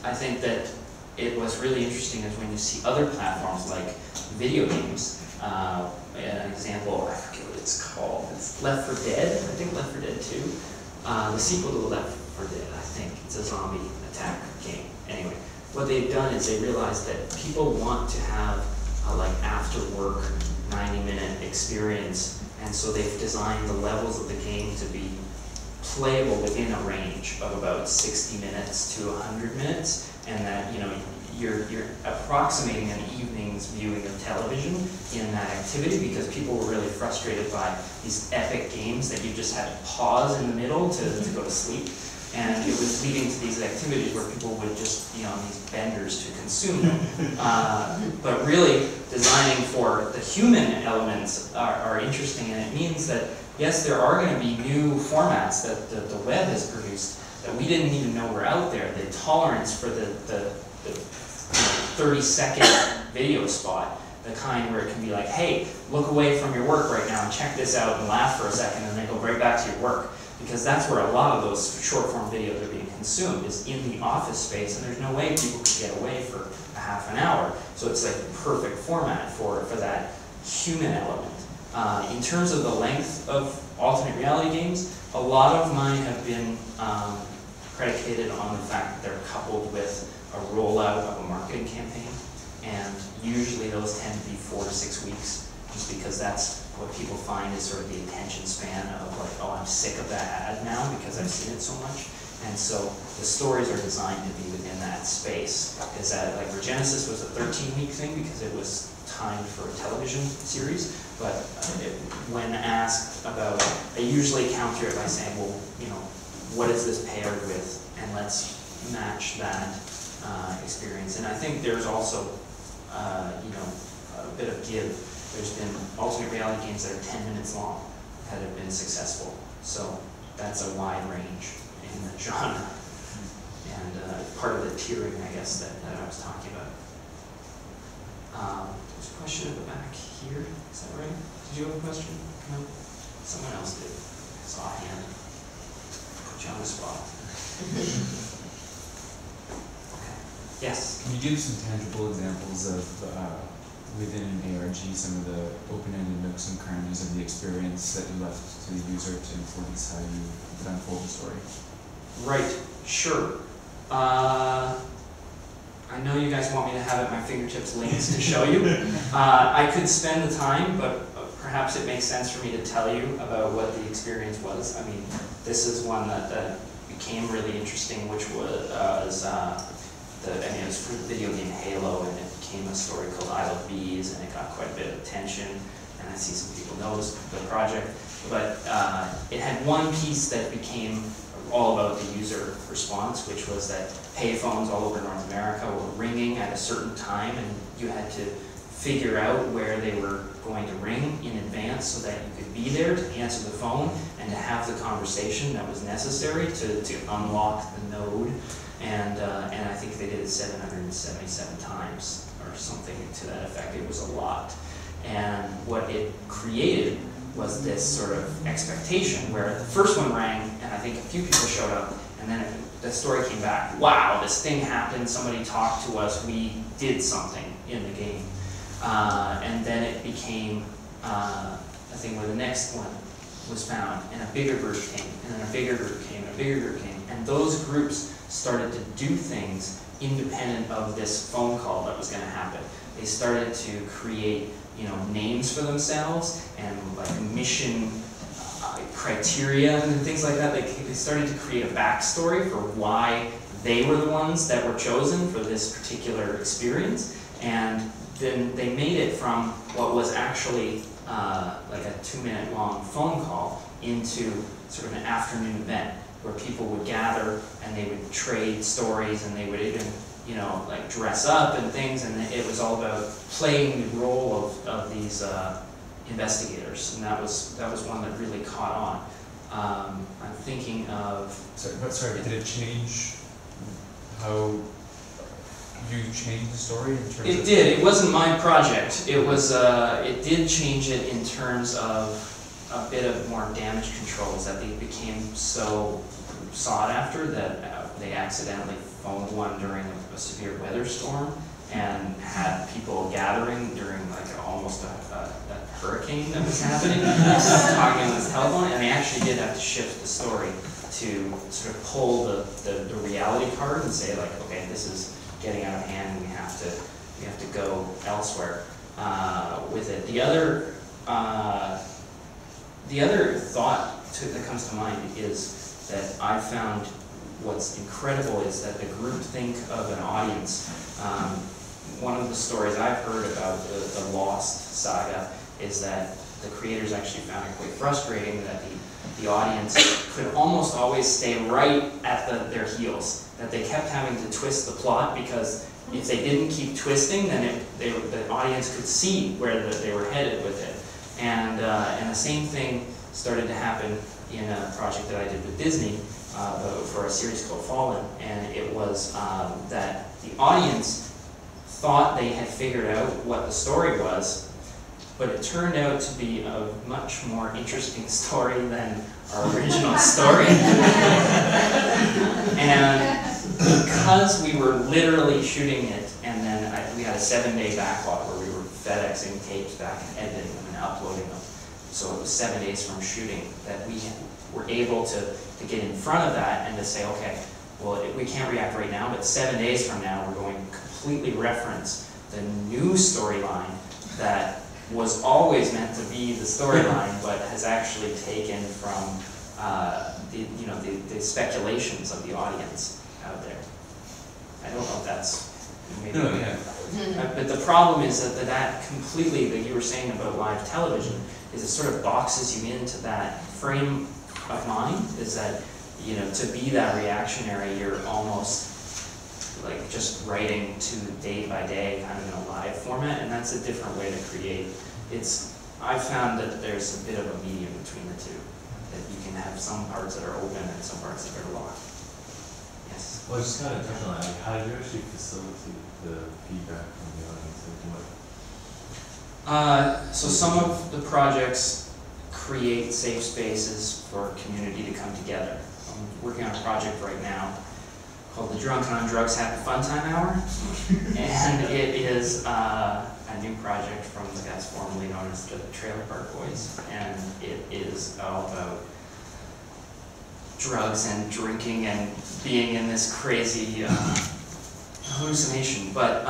Speaker 3: I think that it was really interesting is when you see other platforms like video games. An example, I forget what it's called. It's Left 4 Dead. I think Left 4 Dead 2. The sequel to Left 4 Dead. I think it's a zombie attack game. Anyway, what they've done is they realized that people want to have a after work 90-minute experience. And so they've designed the levels of the game to be playable within a range of about 60 minutes to 100 minutes, and that you're approximating an evening's viewing of television in that activity, because people were really frustrated by these epic games that you just had to pause in the middle to go to sleep. And it was leading to these activities where people would just be on these benders to consume them. But really, designing for the human elements are interesting, and it means that, yes, there are going to be new formats that the web has produced that we didn't even know were out there. The tolerance for the 30-second video spot, the kind where it can be like, hey, look away from your work right now and check this out and laugh for a second and then go right back to your work. Because that's where a lot of those short-form videos are being consumed, is in the office space, and there's no way people could get away for a half an hour. So it's like the perfect format for that human element. In terms of the length of alternate reality games, a lot of mine have been predicated on the fact that they're coupled with a rollout of a marketing campaign. And usually those tend to be 4 to 6 weeks, just because that's what people find is sort of the attention span of like, oh, I'm sick of that ad now because I've seen it so much. And so the stories are designed to be within that space. Is that, like, Regenesis was a 13-week thing because it was timed for a television series, but when asked about, I usually counter it by saying, well, you know, what is this paired with, and let's match that experience. And I think there's also, you know, a bit of give. There's been alternate reality games that are 10 minutes long that have been successful. So that's a wide range in the genre. And part of the tiering, I guess, that I was talking about. There's a question at the back here. Is that right? Did you have a question? No? Someone else did. I saw a hand. Put you on the spot. Okay. Yes?
Speaker 7: Can you give some tangible examples of within an ARG, some of the open-ended nooks and crannies of the experience that you left to the user to influence how you could unfold the story?
Speaker 3: Right, sure. I know you guys want me to have at my fingertips links to show you. I could spend the time, but perhaps it makes sense for me to tell you about what the experience was. I mean, this is one that became really interesting, which was it was for the video game Halo, and it became a story called I Love Bees, and it got quite a bit of attention, and I see some people know the project. But it had one piece that became all about the user response, which was that payphones all over North America were ringing at a certain time, and you had to figure out where they were going to ring in advance so that you could be there to answer the phone and to have the conversation that was necessary to unlock the node. And I think they did it 777 times or something to that effect. It was a lot. And what it created was this sort of expectation where the first one rang, and I think a few people showed up, and then the story came back. Wow, this thing happened, somebody talked to us, we did something in the game. And then it became a thing where the next one was found, and a bigger group came, and then a bigger group came, and a bigger group came. And those groups started to do things independent of this phone call that was going to happen. They started to create, you know, names for themselves and like mission criteria and things like that. They started to create a backstory for why they were the ones that were chosen for this particular experience. And then they made it from what was actually like a 2-minute long phone call into sort of an afternoon event where people would gather and they would trade stories, and they would even, you know, like dress up and things, and it was all about playing the role of these investigators, and that was one that really caught on. I'm thinking of...
Speaker 7: Sorry, did it change how you changed the story in terms of...
Speaker 3: It did. It wasn't my project. It was. It did change it in terms of a bit of more damage controls, that they became so sought after that they accidentally phoned one during a severe weather storm and had people gathering during like almost a hurricane that was happening, talking on this telephone, and they actually did have to shift the story to sort of pull the reality card and say like, okay, this is getting out of hand, and we have to go elsewhere with it. The other thought that comes to mind is that I found what's incredible is that the group think of an audience. One of the stories I've heard about the Lost saga is that the creators actually found it quite frustrating that the audience could almost always stay right at their heels, that they kept having to twist the plot, because if they didn't keep twisting, then the audience could see where they were headed with it. And the same thing started to happen in a project that I did with Disney for a series called Fallen, and it was that the audience thought they had figured out what the story was, but it turned out to be a much more interesting story than our original story. And because we were literally shooting it, and then we had a 7-day backlog where we were FedExing tapes back and editing them and uploading them. So it was 7 days from shooting that we were able to get in front of that and to say, okay, well, we can't react right now, but 7 days from now we're going to completely reference the new storyline that was always meant to be the storyline, but has actually taken from the speculations of the audience out there. I don't know if that's maybe.
Speaker 7: No, yeah.
Speaker 3: But the problem is that completely, that you were saying about live television, is it sort of boxes you into that frame of mind, is that, you know, to be that reactionary, you're almost like just writing to day by day, kind of in a live format, and that's a different way to create. I've found that there's a bit of a medium between the two, that you can have some parts that are open and some parts that are locked. Yes?
Speaker 8: Well, just kind of touch on that. Like, how did you actually facilitate the feedback from the audience? Like, what?
Speaker 3: So some of the projects create safe spaces for community to come together. I'm working on a project right now called the Drunken on Drugs Happy Fun Time Hour, and it is a new project from the guys formerly known as the Trailer Park Boys, and it is all about drugs and drinking and being in this crazy hallucination. But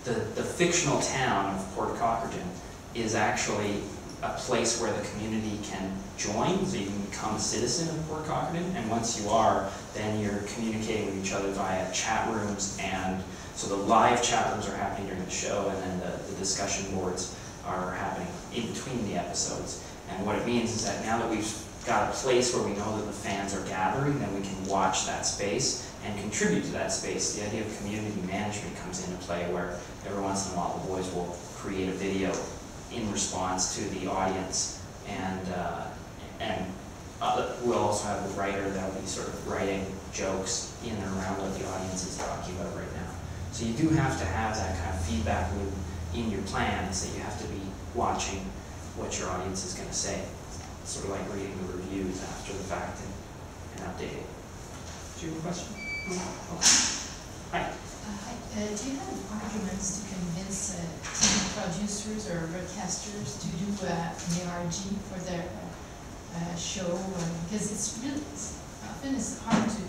Speaker 3: the fictional town of Port Cockerton is actually a place where the community can join, so you can become a citizen of Port Cockerton, and once you are, then you're communicating with each other via chat rooms, and so the live chat rooms are happening during the show, and then the discussion boards are happening in between the episodes. And what it means is that now that we've got a place where we know that the fans are gathering, then we can watch that space and contribute to that space. The idea of community management comes into play, where every once in a while the boys will create a video in response to the audience, and we'll also have the writer that will be sort of writing jokes in and around what the audience is talking about right now. So you do have to have that kind of feedback loop in your plans, that you have to be watching what your audience is going to say. It's sort of like reading the reviews after the fact and updating. Do you have a question? Hi.
Speaker 9: Do you have arguments to convince TV producers or broadcasters to do an ARG for their show? Because it's really, often it's hard to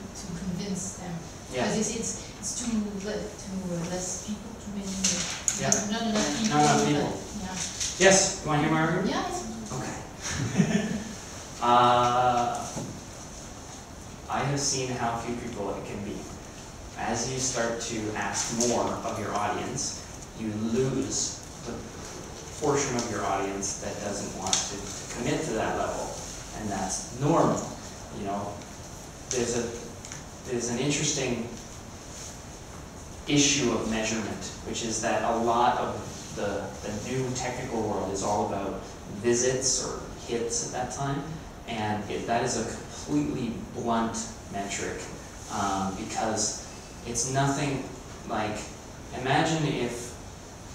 Speaker 9: convince them.
Speaker 3: Yeah.
Speaker 9: Because it's too less people, too many,
Speaker 3: Yeah.
Speaker 9: not enough people.
Speaker 3: Not enough people.
Speaker 9: Yeah.
Speaker 3: Yes, you want to hear my argument?
Speaker 9: Yeah.
Speaker 3: Okay. I have seen how few people it can be. As you start to ask more of your audience, you lose the portion of your audience that doesn't want to commit to that level, and that's normal. You know, there's an interesting issue of measurement, which is that a lot of the new technical world is all about visits or hits at that time, and that is a completely blunt metric, because it's nothing like, imagine if,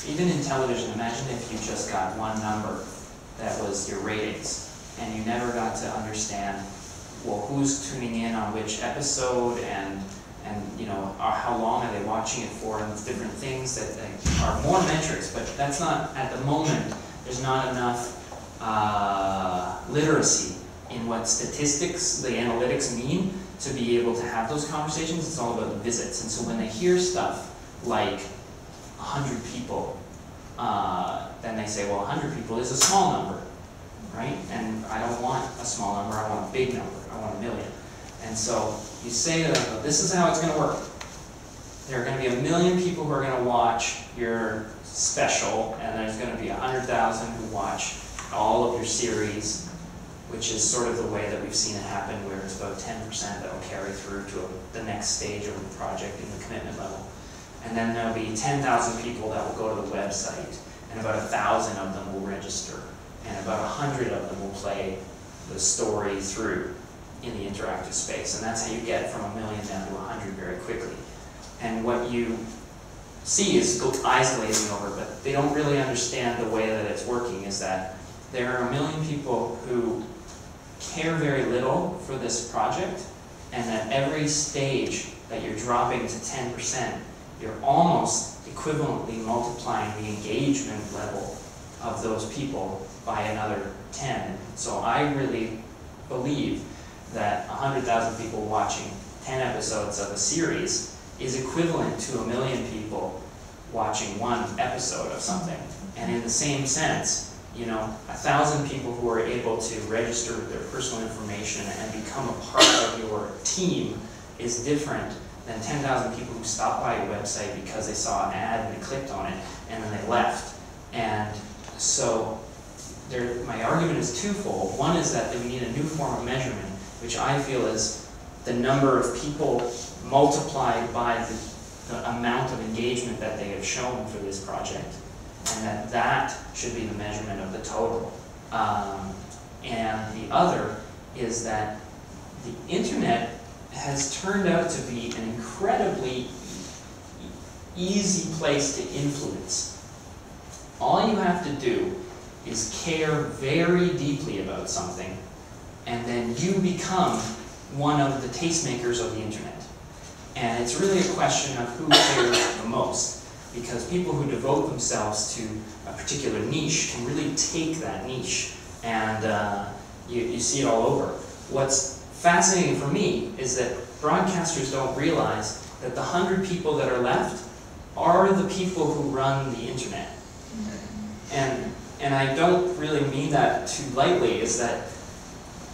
Speaker 3: even in television, imagine if you just got one number that was your ratings, and you never got to understand, well, who's tuning in on which episode, and you know, how long are they watching it for, and different things that are more metrics, but that's not, at the moment, there's not enough literacy in what statistics, the analytics mean, to be able to have those conversations. It's all about the visits. And so when they hear stuff like 100 people, then they say, well, 100 people is a small number, right? And I don't want a small number, I want a big number, I want 1 million. And so you say to them, this is how it's going to work. There are going to be 1 million people who are going to watch your special, and there's going to be 100,000 who watch all of your series, which is sort of the way that we've seen it happen, where it's about 10% that will carry through to the next stage of the project in the commitment level. And then there'll be 10,000 people that will go to the website, and about 1,000 of them will register, and about 100 of them will play the story through in the interactive space. And that's how you get from 1 million down to 100 very quickly. And what you see is eyes glazing over, but they don't really understand the way that it's working, is that there are 1 million people who care very little for this project, and that every stage that you're dropping to 10%, you're almost equivalently multiplying the engagement level of those people by another 10. So I really believe that 100,000 people watching 10 episodes of a series is equivalent to 1 million people watching 1 episode of something. And in the same sense, you know, 1,000 people who are able to register their personal information and become a part of your team is different than 10,000 people who stopped by your website because they saw an ad and they clicked on it and then they left. And so my argument is twofold. One is that we need a new form of measurement, which I feel is the number of people multiplied by the amount of engagement that they have shown for this project, and that should be the measurement of the total. And the other is that the internet has turned out to be an incredibly easy place to influence. All you have to do is care very deeply about something, and then you become one of the tastemakers of the internet. And it's really a question of who cares the most, because people who devote themselves to a particular niche can really take that niche, and you see it all over. What's fascinating for me is that broadcasters don't realize that the 100 people that are left are the people who run the internet. And I don't really mean that too lightly, is that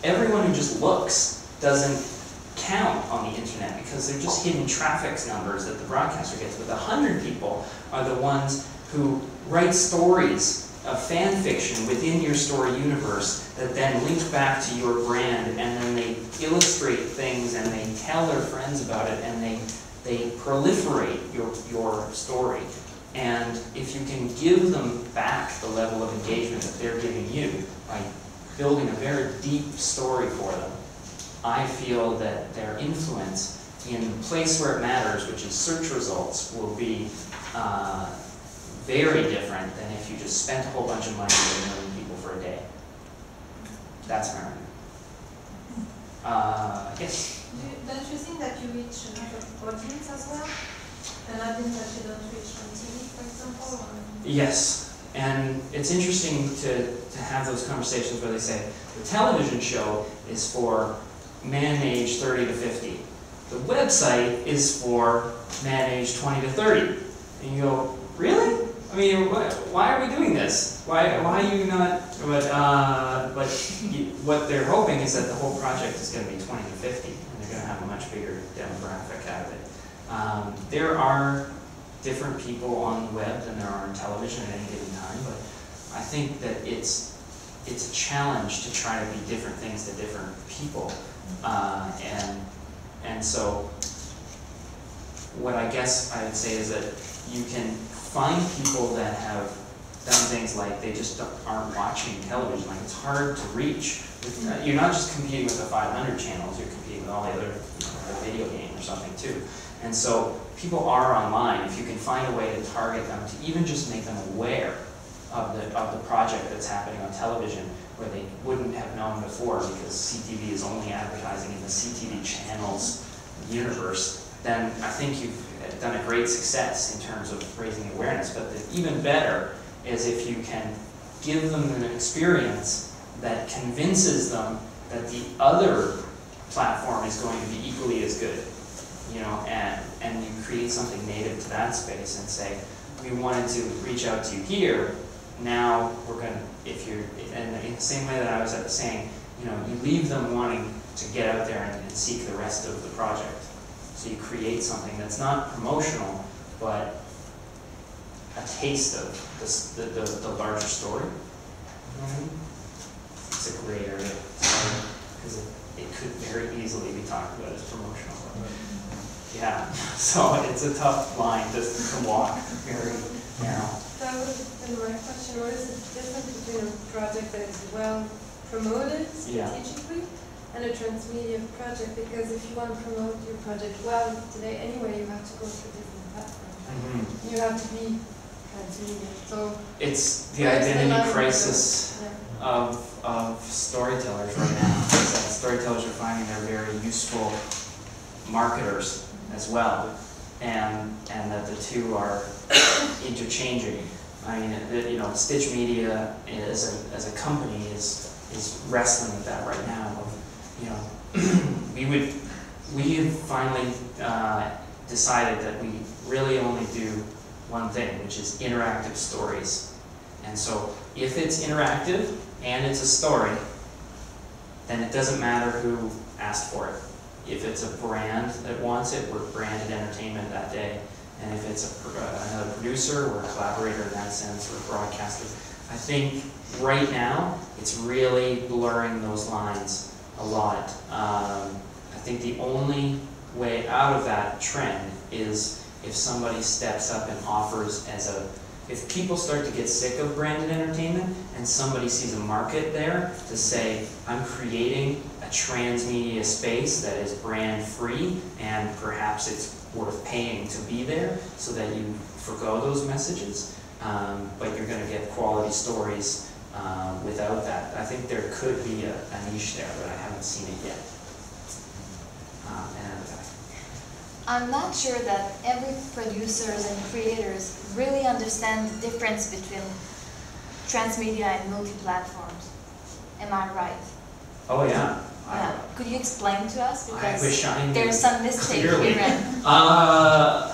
Speaker 3: everyone who just looks doesn't count on the internet, because they're just hidden traffic numbers that the broadcaster gets. But the 100 people are the ones who write stories of fan fiction within your story universe that then link back to your brand, and then they illustrate things and they tell their friends about it, and they proliferate your story. And if you can give them back the level of engagement that they're giving you by building a very deep story for them, I feel that their influence in the place where it matters, which is search results, will be very different than if you just spent a whole bunch of money on 1 million people for a day. That's my argument. Yes?
Speaker 1: Don't you think that you reach another audience as well? An audience that you don't reach on TV, for example? Or?
Speaker 3: Yes. And it's interesting to have those conversations where they say, the television show is for men aged 30 to 50. The website is for men aged 20 to 30. And you go, really? I mean, why are we doing this? Why are you not? But what they're hoping is that the whole project is going to be 20 to 50, and they're going to have a much bigger demographic out of it. There are different people on the web than there are on television at any given time, but I think that it's a challenge to try to be different things to different people. And so what I guess I would say is that you can find people that have done things like they just aren't watching television. Like, it's hard to reach. You're not just competing with the 500 channels, you're competing with all the other, the video game or something too. And so people are online. If you can find a way to target them, to even just make them aware of the project that's happening on television, where they wouldn't have known before because CTV is only advertising in the CTV channels universe, then I think you've done a great success in terms of raising awareness. But even better is if you can give them an experience that convinces them that the other platform is going to be equally as good, you know, and you create something native to that space and say, we wanted to reach out to you here, now we're going to, if you're, and in the same way that I was saying, you know, you leave them wanting to get out there and seek the rest of the project. So you create something that's not promotional, but a taste of the larger story. It's a gray area, because it could very easily be talked about as promotional. Yeah, so it's a tough line just to walk, very narrow.
Speaker 10: That would have been my question. What is the difference between a project that is well promoted strategically and a transmedia project? Because if you want to promote your project well today anyway, you have to go through different platforms. You have to be transmedia. So
Speaker 3: it's the identity crisis of storytellers right now. Is that storytellers are finding they're very useful marketers as well, and that the two are interchanging. I mean, you know, Stitch Media as a company is wrestling with that right now. You know, we have finally decided that we really only do one thing, which is interactive stories. And so, if it's interactive and it's a story, then it doesn't matter who asked for it. If it's a brand that wants it, we're branded entertainment that day. And if it's another producer, we're a collaborator in that sense, we're a broadcaster. I think right now, it's really blurring those lines a lot. I think the only way out of that trend is if somebody steps up and offers if people start to get sick of branded entertainment and somebody sees a market there to say, I'm creating a transmedia space that is brand free and perhaps it's worth paying to be there so that you forgo those messages, but you're going to get quality stories without that. I think there could be a niche there, but I haven't seen it yet.
Speaker 11: I'm not sure that every producers and creators really understand the difference between transmedia and multi-platforms. Am I right?
Speaker 3: Oh yeah.
Speaker 11: Yeah. Could you explain to us? Because
Speaker 3: I wish I knew
Speaker 11: there's some mistake
Speaker 3: clearly.
Speaker 11: here.
Speaker 3: I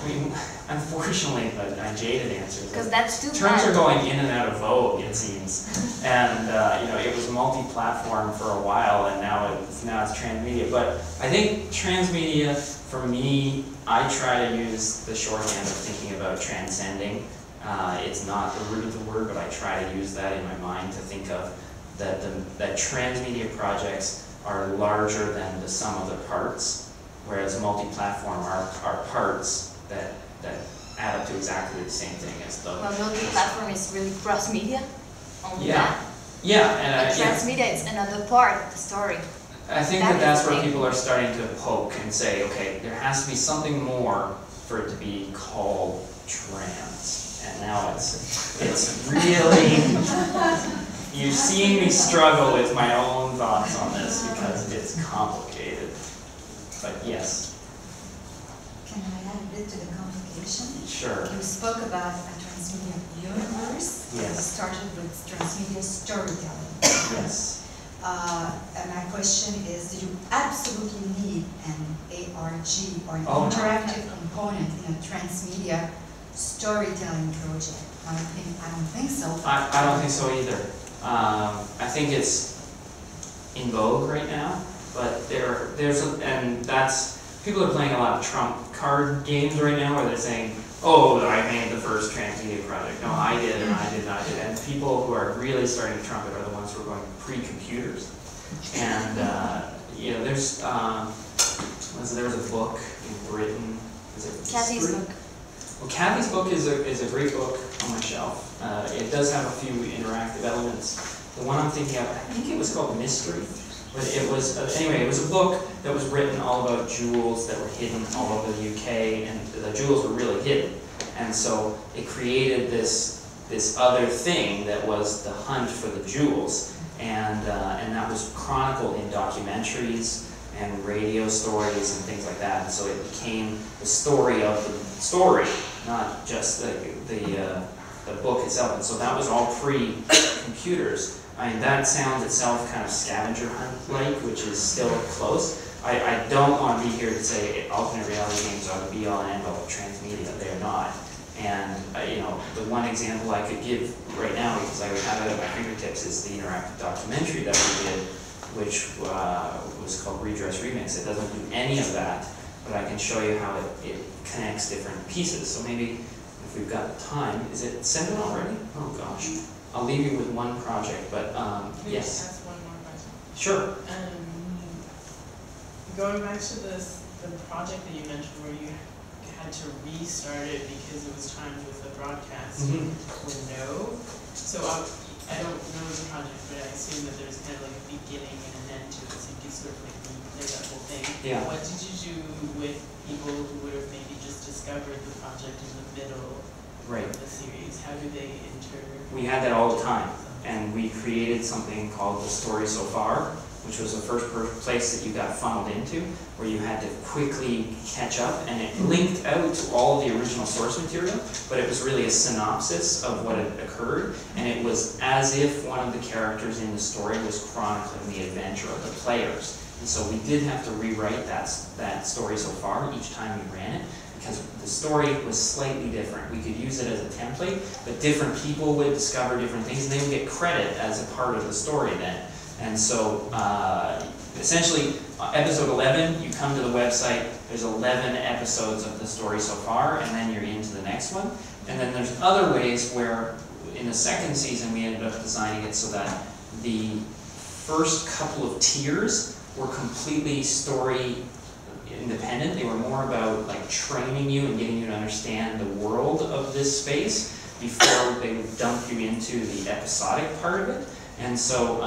Speaker 3: mean, unfortunately, a jaded answer.
Speaker 11: Because that's too
Speaker 3: Terms
Speaker 11: bad.
Speaker 3: are going in and out of vogue, it seems, and you know, it was multi-platform for a while, and now it's transmedia. But I think transmedia, for me, I try to use the shorthand of thinking about transcending. It's not the root of the word, but I try to use that in my mind to think of that transmedia projects are larger than the sum of their parts, whereas multi-platform are parts that add up to exactly the same thing as the.
Speaker 11: Well, multi-platform is really cross-media. Only
Speaker 3: Yeah.
Speaker 11: that.
Speaker 3: Yeah, and
Speaker 11: transmedia is another part of the story.
Speaker 3: I think that's where people are starting to poke and say, okay, there has to be something more for it to be called trans. And now it's really, you're seeing me struggle with my own thoughts on this because it's complicated. But yes.
Speaker 2: Can I add a bit to the complication?
Speaker 3: Sure.
Speaker 2: You spoke about a transmedia universe.
Speaker 3: Yes.
Speaker 2: You started with transmedia storytelling.
Speaker 3: Yes.
Speaker 2: And my question is, do you absolutely need an ARG or an
Speaker 3: Oh, no.
Speaker 2: interactive component in a transmedia storytelling project? I don't think so.
Speaker 3: I don't think so either. I think it's in vogue right now, but people are playing a lot of trump card games right now where they're saying, oh, I made the first transmedia project. No, I did, and I did, and I did. And people who are really starting to trumpet are the ones who are going pre-computers. And, you know, there was a book in Britain.
Speaker 11: Kathy's book.
Speaker 3: Well, Kathy's book is a great book on my shelf. It does have a few interactive elements. The one I'm thinking of, I think it was called Mystery. But it was, anyway, it was a book that was written all about jewels that were hidden all over the UK, and the jewels were really hidden. And so it created this other thing that was the hunt for the jewels. And that was chronicled in documentaries and radio stories and things like that. And so it became the story of the story, not just the book itself. And so that was all pre-computers. I mean, that sounds itself kind of scavenger hunt-like, which is still close. I don't want to be here to say alternate reality games are the be-all and end-all of transmedia. They're not. And you know, the one example I could give right now, because I would have it at my fingertips, is the interactive documentary that we did, which was called Redress Remix. It doesn't do any of that, but I can show you how it connects different pieces. So maybe if we've got time, is it 7 already? Oh gosh. I'll leave you with one project, but
Speaker 12: Maybe
Speaker 3: yes.
Speaker 12: ask one more question.
Speaker 3: Sure.
Speaker 12: Going back to the project that you mentioned where you had to restart it because it was timed with the broadcast window. So I don't know the project, but I assume that there's kind of like a beginning and an end to it, so you could sort of like replay that whole thing.
Speaker 3: Yeah.
Speaker 12: What did you do with people who would have maybe just discovered the project in the middle
Speaker 3: Right.
Speaker 12: of the series? How do they enter?
Speaker 3: We had that all the time, and we created something called The Story So Far, which was the first place that you got funneled into, where you had to quickly catch up, and it linked out to all of the original source material, but it was really a synopsis of what had occurred, and it was as if one of the characters in the story was chronicling the adventure of the players. And so we did have to rewrite that story so far each time we ran it, because the story was slightly different. We could use it as a template, but different people would discover different things, and they would get credit as a part of the story then. And so, essentially, episode 11, you come to the website, there's 11 episodes of the story so far, and then you're into the next one. And then there's other ways where, in the second season, we ended up designing it so that the first couple of tiers were completely story independent. They were more about like training you and getting you to understand the world of this space before they would dump you into the episodic part of it. And so,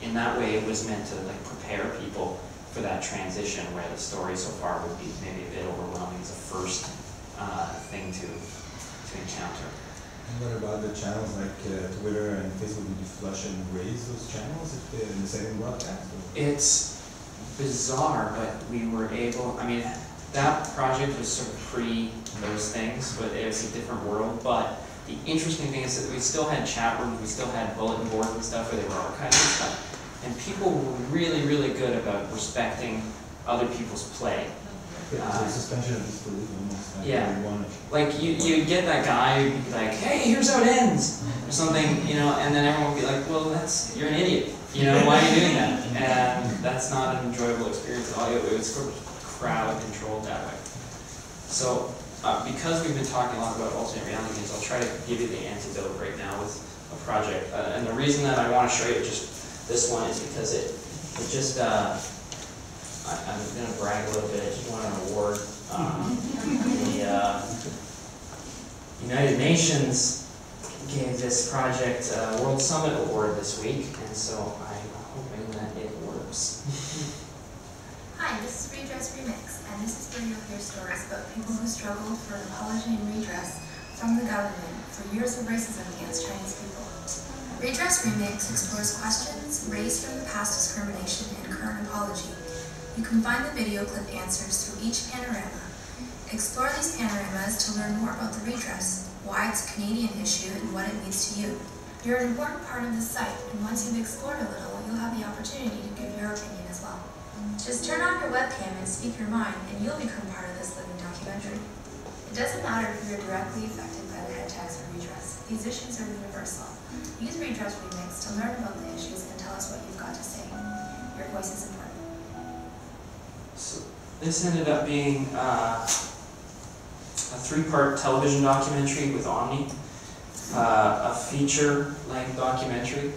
Speaker 3: in that way, it was meant to like prepare people for that transition, where the story so far would be maybe a bit overwhelming as a first thing to encounter.
Speaker 6: And what about the channels like Twitter and Facebook? Did you flush and raise those channels if they're in the second broadcast?
Speaker 3: It's bizarre, but we were able. I mean, that project was sort of pre those things, but it was a different world. But the interesting thing is that we still had chat rooms, we still had bulletin boards and stuff where they were archiving and stuff. And people were really, really good about respecting other people's play.
Speaker 6: Suspension of disbelief almost.
Speaker 3: Yeah. Like you get that guy who'd be like, hey, here's how it ends, or something, you know, and then everyone would be like, well, you're an idiot. You know, why are you doing that? And that's not an enjoyable experience at all. It was sort of crowd controlled that way. So, because we've been talking a lot about alternate reality games, I'll try to give you the antidote right now with a project. And the reason that I want to show you just this one is because it just, I'm going to brag a little bit. I just won an award. The United Nations gave this project a World Summit Award this week, and so I'm hoping that it works.
Speaker 13: Hi, this is Redress Remix, and this is where you'll hear stories about people who struggled for an apology and redress from the government for years of racism against Chinese people. Redress Remix explores questions raised from the past discrimination and current apology. You can find the video clip answers through each panorama. Explore these panoramas to learn more about the redress, why it's a Canadian issue, and what it means to you. You're an important part of the site, and once you've explored a little, you'll have the opportunity to give your opinion as well. Just turn on your webcam and speak your mind, and you'll become part of this living documentary. It doesn't matter if you're directly affected by the head tags or redress. These issues are universal. Use Redress Remix to learn about the issues and tell us what you've got to say. Your voice is important.
Speaker 3: So this ended up being a 3-part television documentary with Omni, a feature-length documentary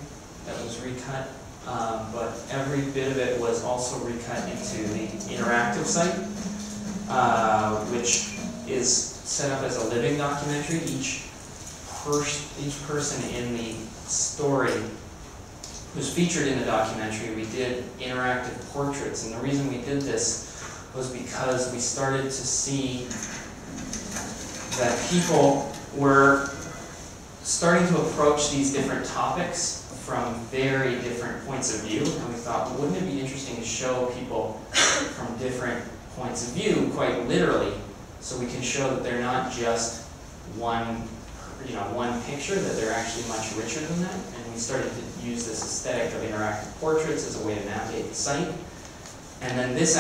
Speaker 3: that was recut. But every bit of it was also recut into the interactive site, which is set up as a living documentary. Each person in the story who's featured in the documentary, we did interactive portraits. And the reason we did this was because we started to see that people were starting to approach these different topics from very different points of view, and we thought, well, wouldn't it be interesting to show people from different points of view, quite literally, so we can show that they're not just one picture, that they're actually much richer than that. And we started to use this aesthetic of interactive portraits as a way to navigate the site. And then this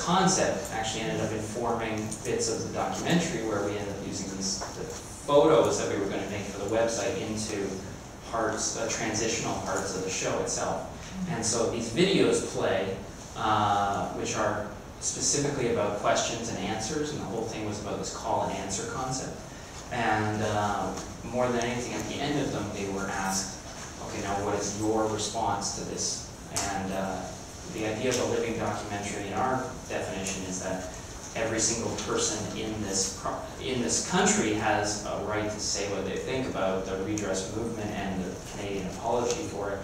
Speaker 3: concept actually ended up informing bits of the documentary, where we ended up using the photos that we were going to make for the website into parts, transitional parts of the show itself. And so these videos play, which are specifically about questions and answers, and the whole thing was about this call and answer concept. And more than anything, at the end of them, they were asked, okay, now what is your response to this? And the idea of a living documentary in our definition is that every single person in this country has a right to say what they think about the redress movement and the Canadian apology for it.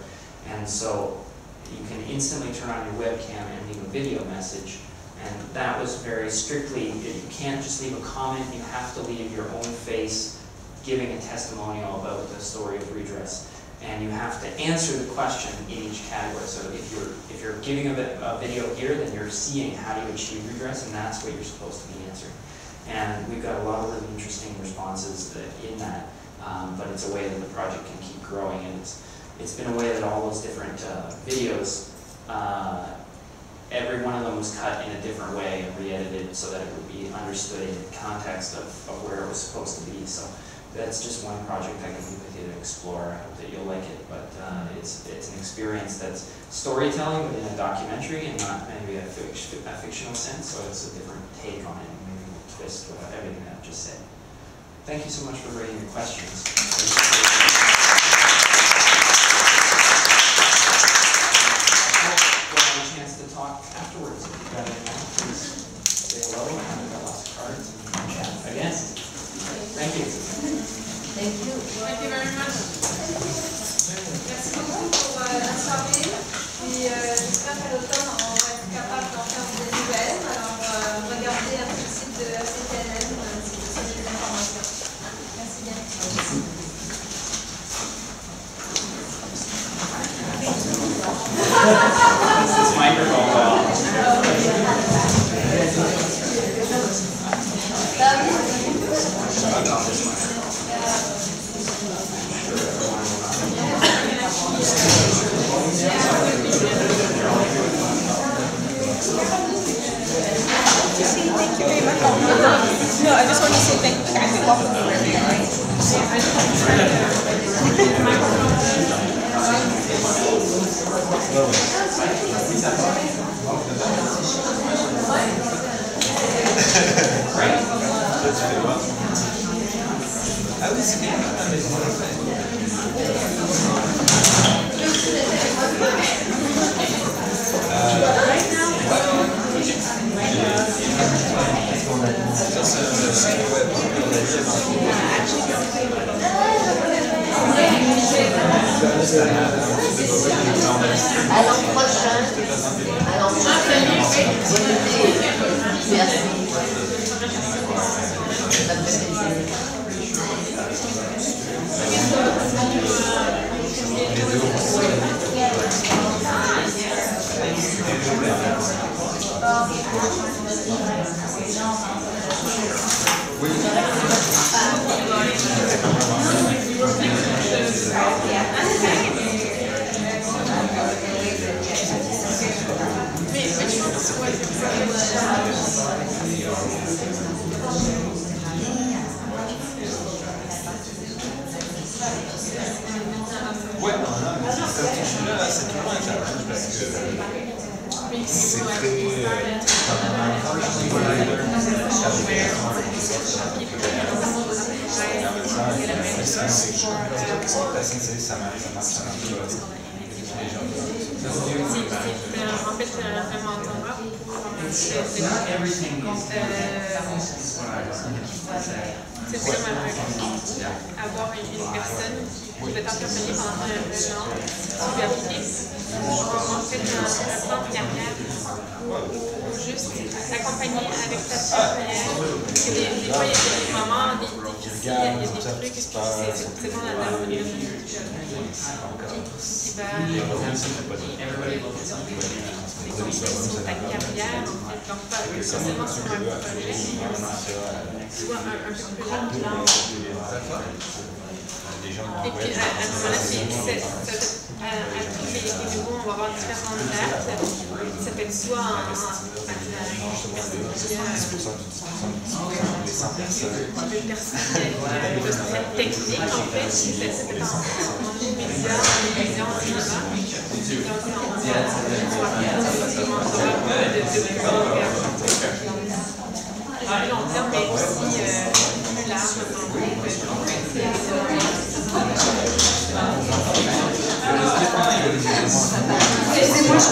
Speaker 3: And so you can instantly turn on your webcam and leave a video message. And that was very strictly, you can't just leave a comment, you have to leave your own face giving a testimonial about the story of redress. And you have to answer the question in each category. So if you're giving a video here, then you're seeing how do you achieve redress, and that's what you're supposed to be answering. And we've got a lot of really interesting responses in that, but it's a way that the project can keep growing. And it's been a way that all those different videos, every one of them was cut in a different way and re-edited so that it would be understood in the context of where it was supposed to be. So that's just one project I can leave with you to explore. I hope that you'll like it, but it's an experience that's storytelling within a documentary and not maybe a fictional sense, so it's a different take on it, and maybe we'll twist with everything that I've just said. Thank you so much for raising your questions. Talk afterwards. If you've got any more, please say hello. I've got lots of cards and chat again. Thank you.
Speaker 10: Thank you. Thank you very much. Merci beaucoup pour la soirée. Puis j'espère qu'à l'automne, on va être capable d'en faire des nouvelles. Alors regardez un peu le site de CTLM si vous avez des informations. Merci bien.
Speaker 3: This microphone well.
Speaker 1: Thank you very much. No, I just want to say thank you guys. Welcome to
Speaker 6: Ah oui, c'est bien.
Speaker 14: À l'an prochain. À l'an prochain. Merci.
Speaker 6: Oui. Ouais, c'est toujours un challenge parce que c'est très
Speaker 10: c'est vraiment avoir une personne qui peut t'accompagner pendant un an, qui peut appliquer. En fait, un plan de carrière ou juste t'accompagner avec ta carrière. Des fois, il y a des moments, des défis, il y a des trucs, puis c'est bon d'avoir une qui va sur ta carrière, en fait. Donc, pas forcément sur un projet, soit un peu plus large. Et puis, à ce moment-là, tous les niveaux, on va avoir différentes dates. Ça peut être soit en technique, en fait, ça peut être en média, en télévision, en cinéma. Donc, long terme, mais aussi plus large.
Speaker 2: Excusez-moi, je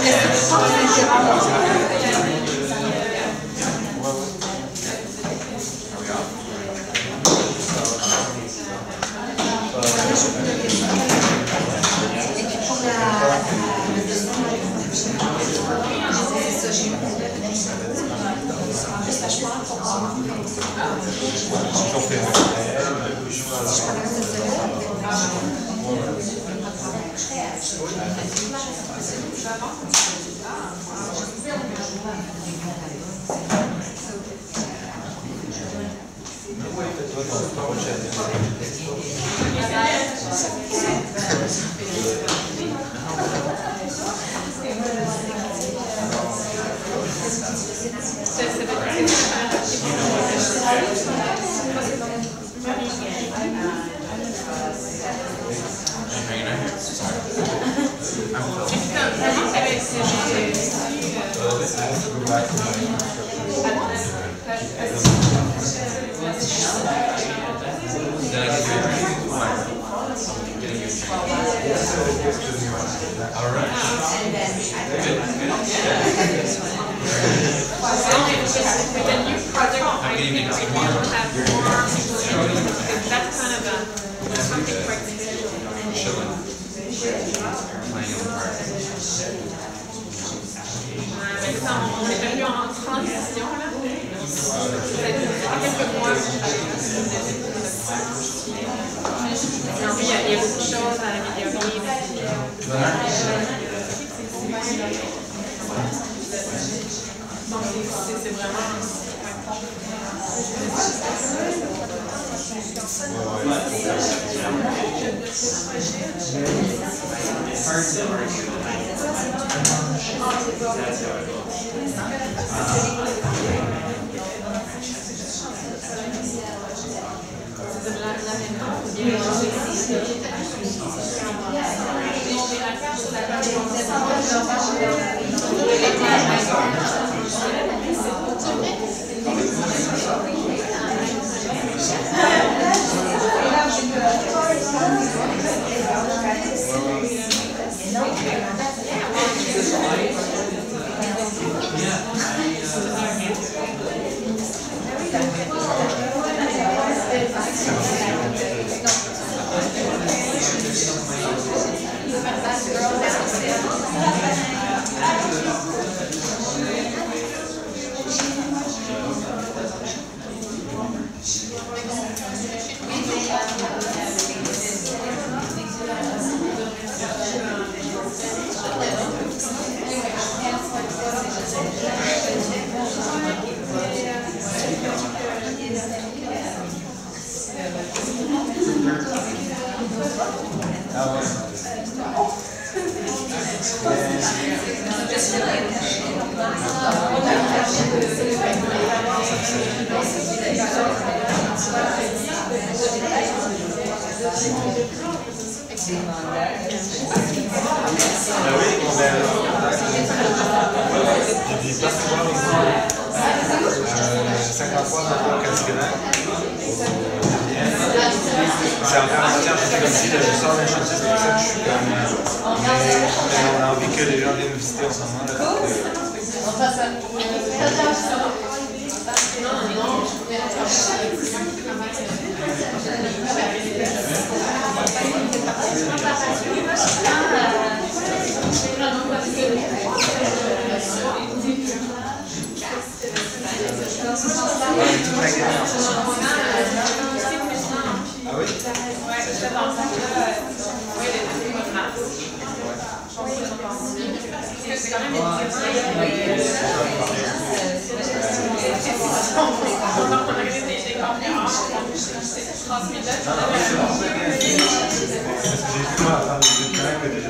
Speaker 6: J'ai vu moi à travers le que déjà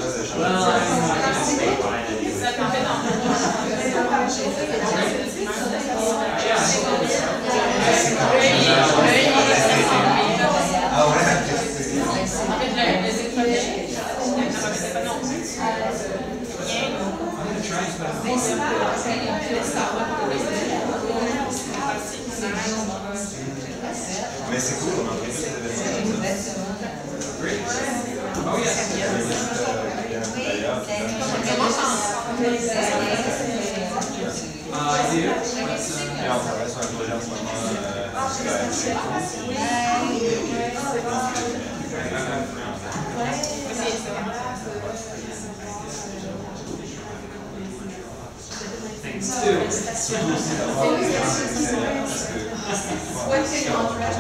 Speaker 6: Mais c'est cool, on a pris tous ces événements. Great. Oh yes. I do. Et on travaille sur un projet en ce moment.
Speaker 3: Thanks too.
Speaker 6: Surtout aussi d'avoir des gens qui parce que
Speaker 10: Ouais, c'est Montréal.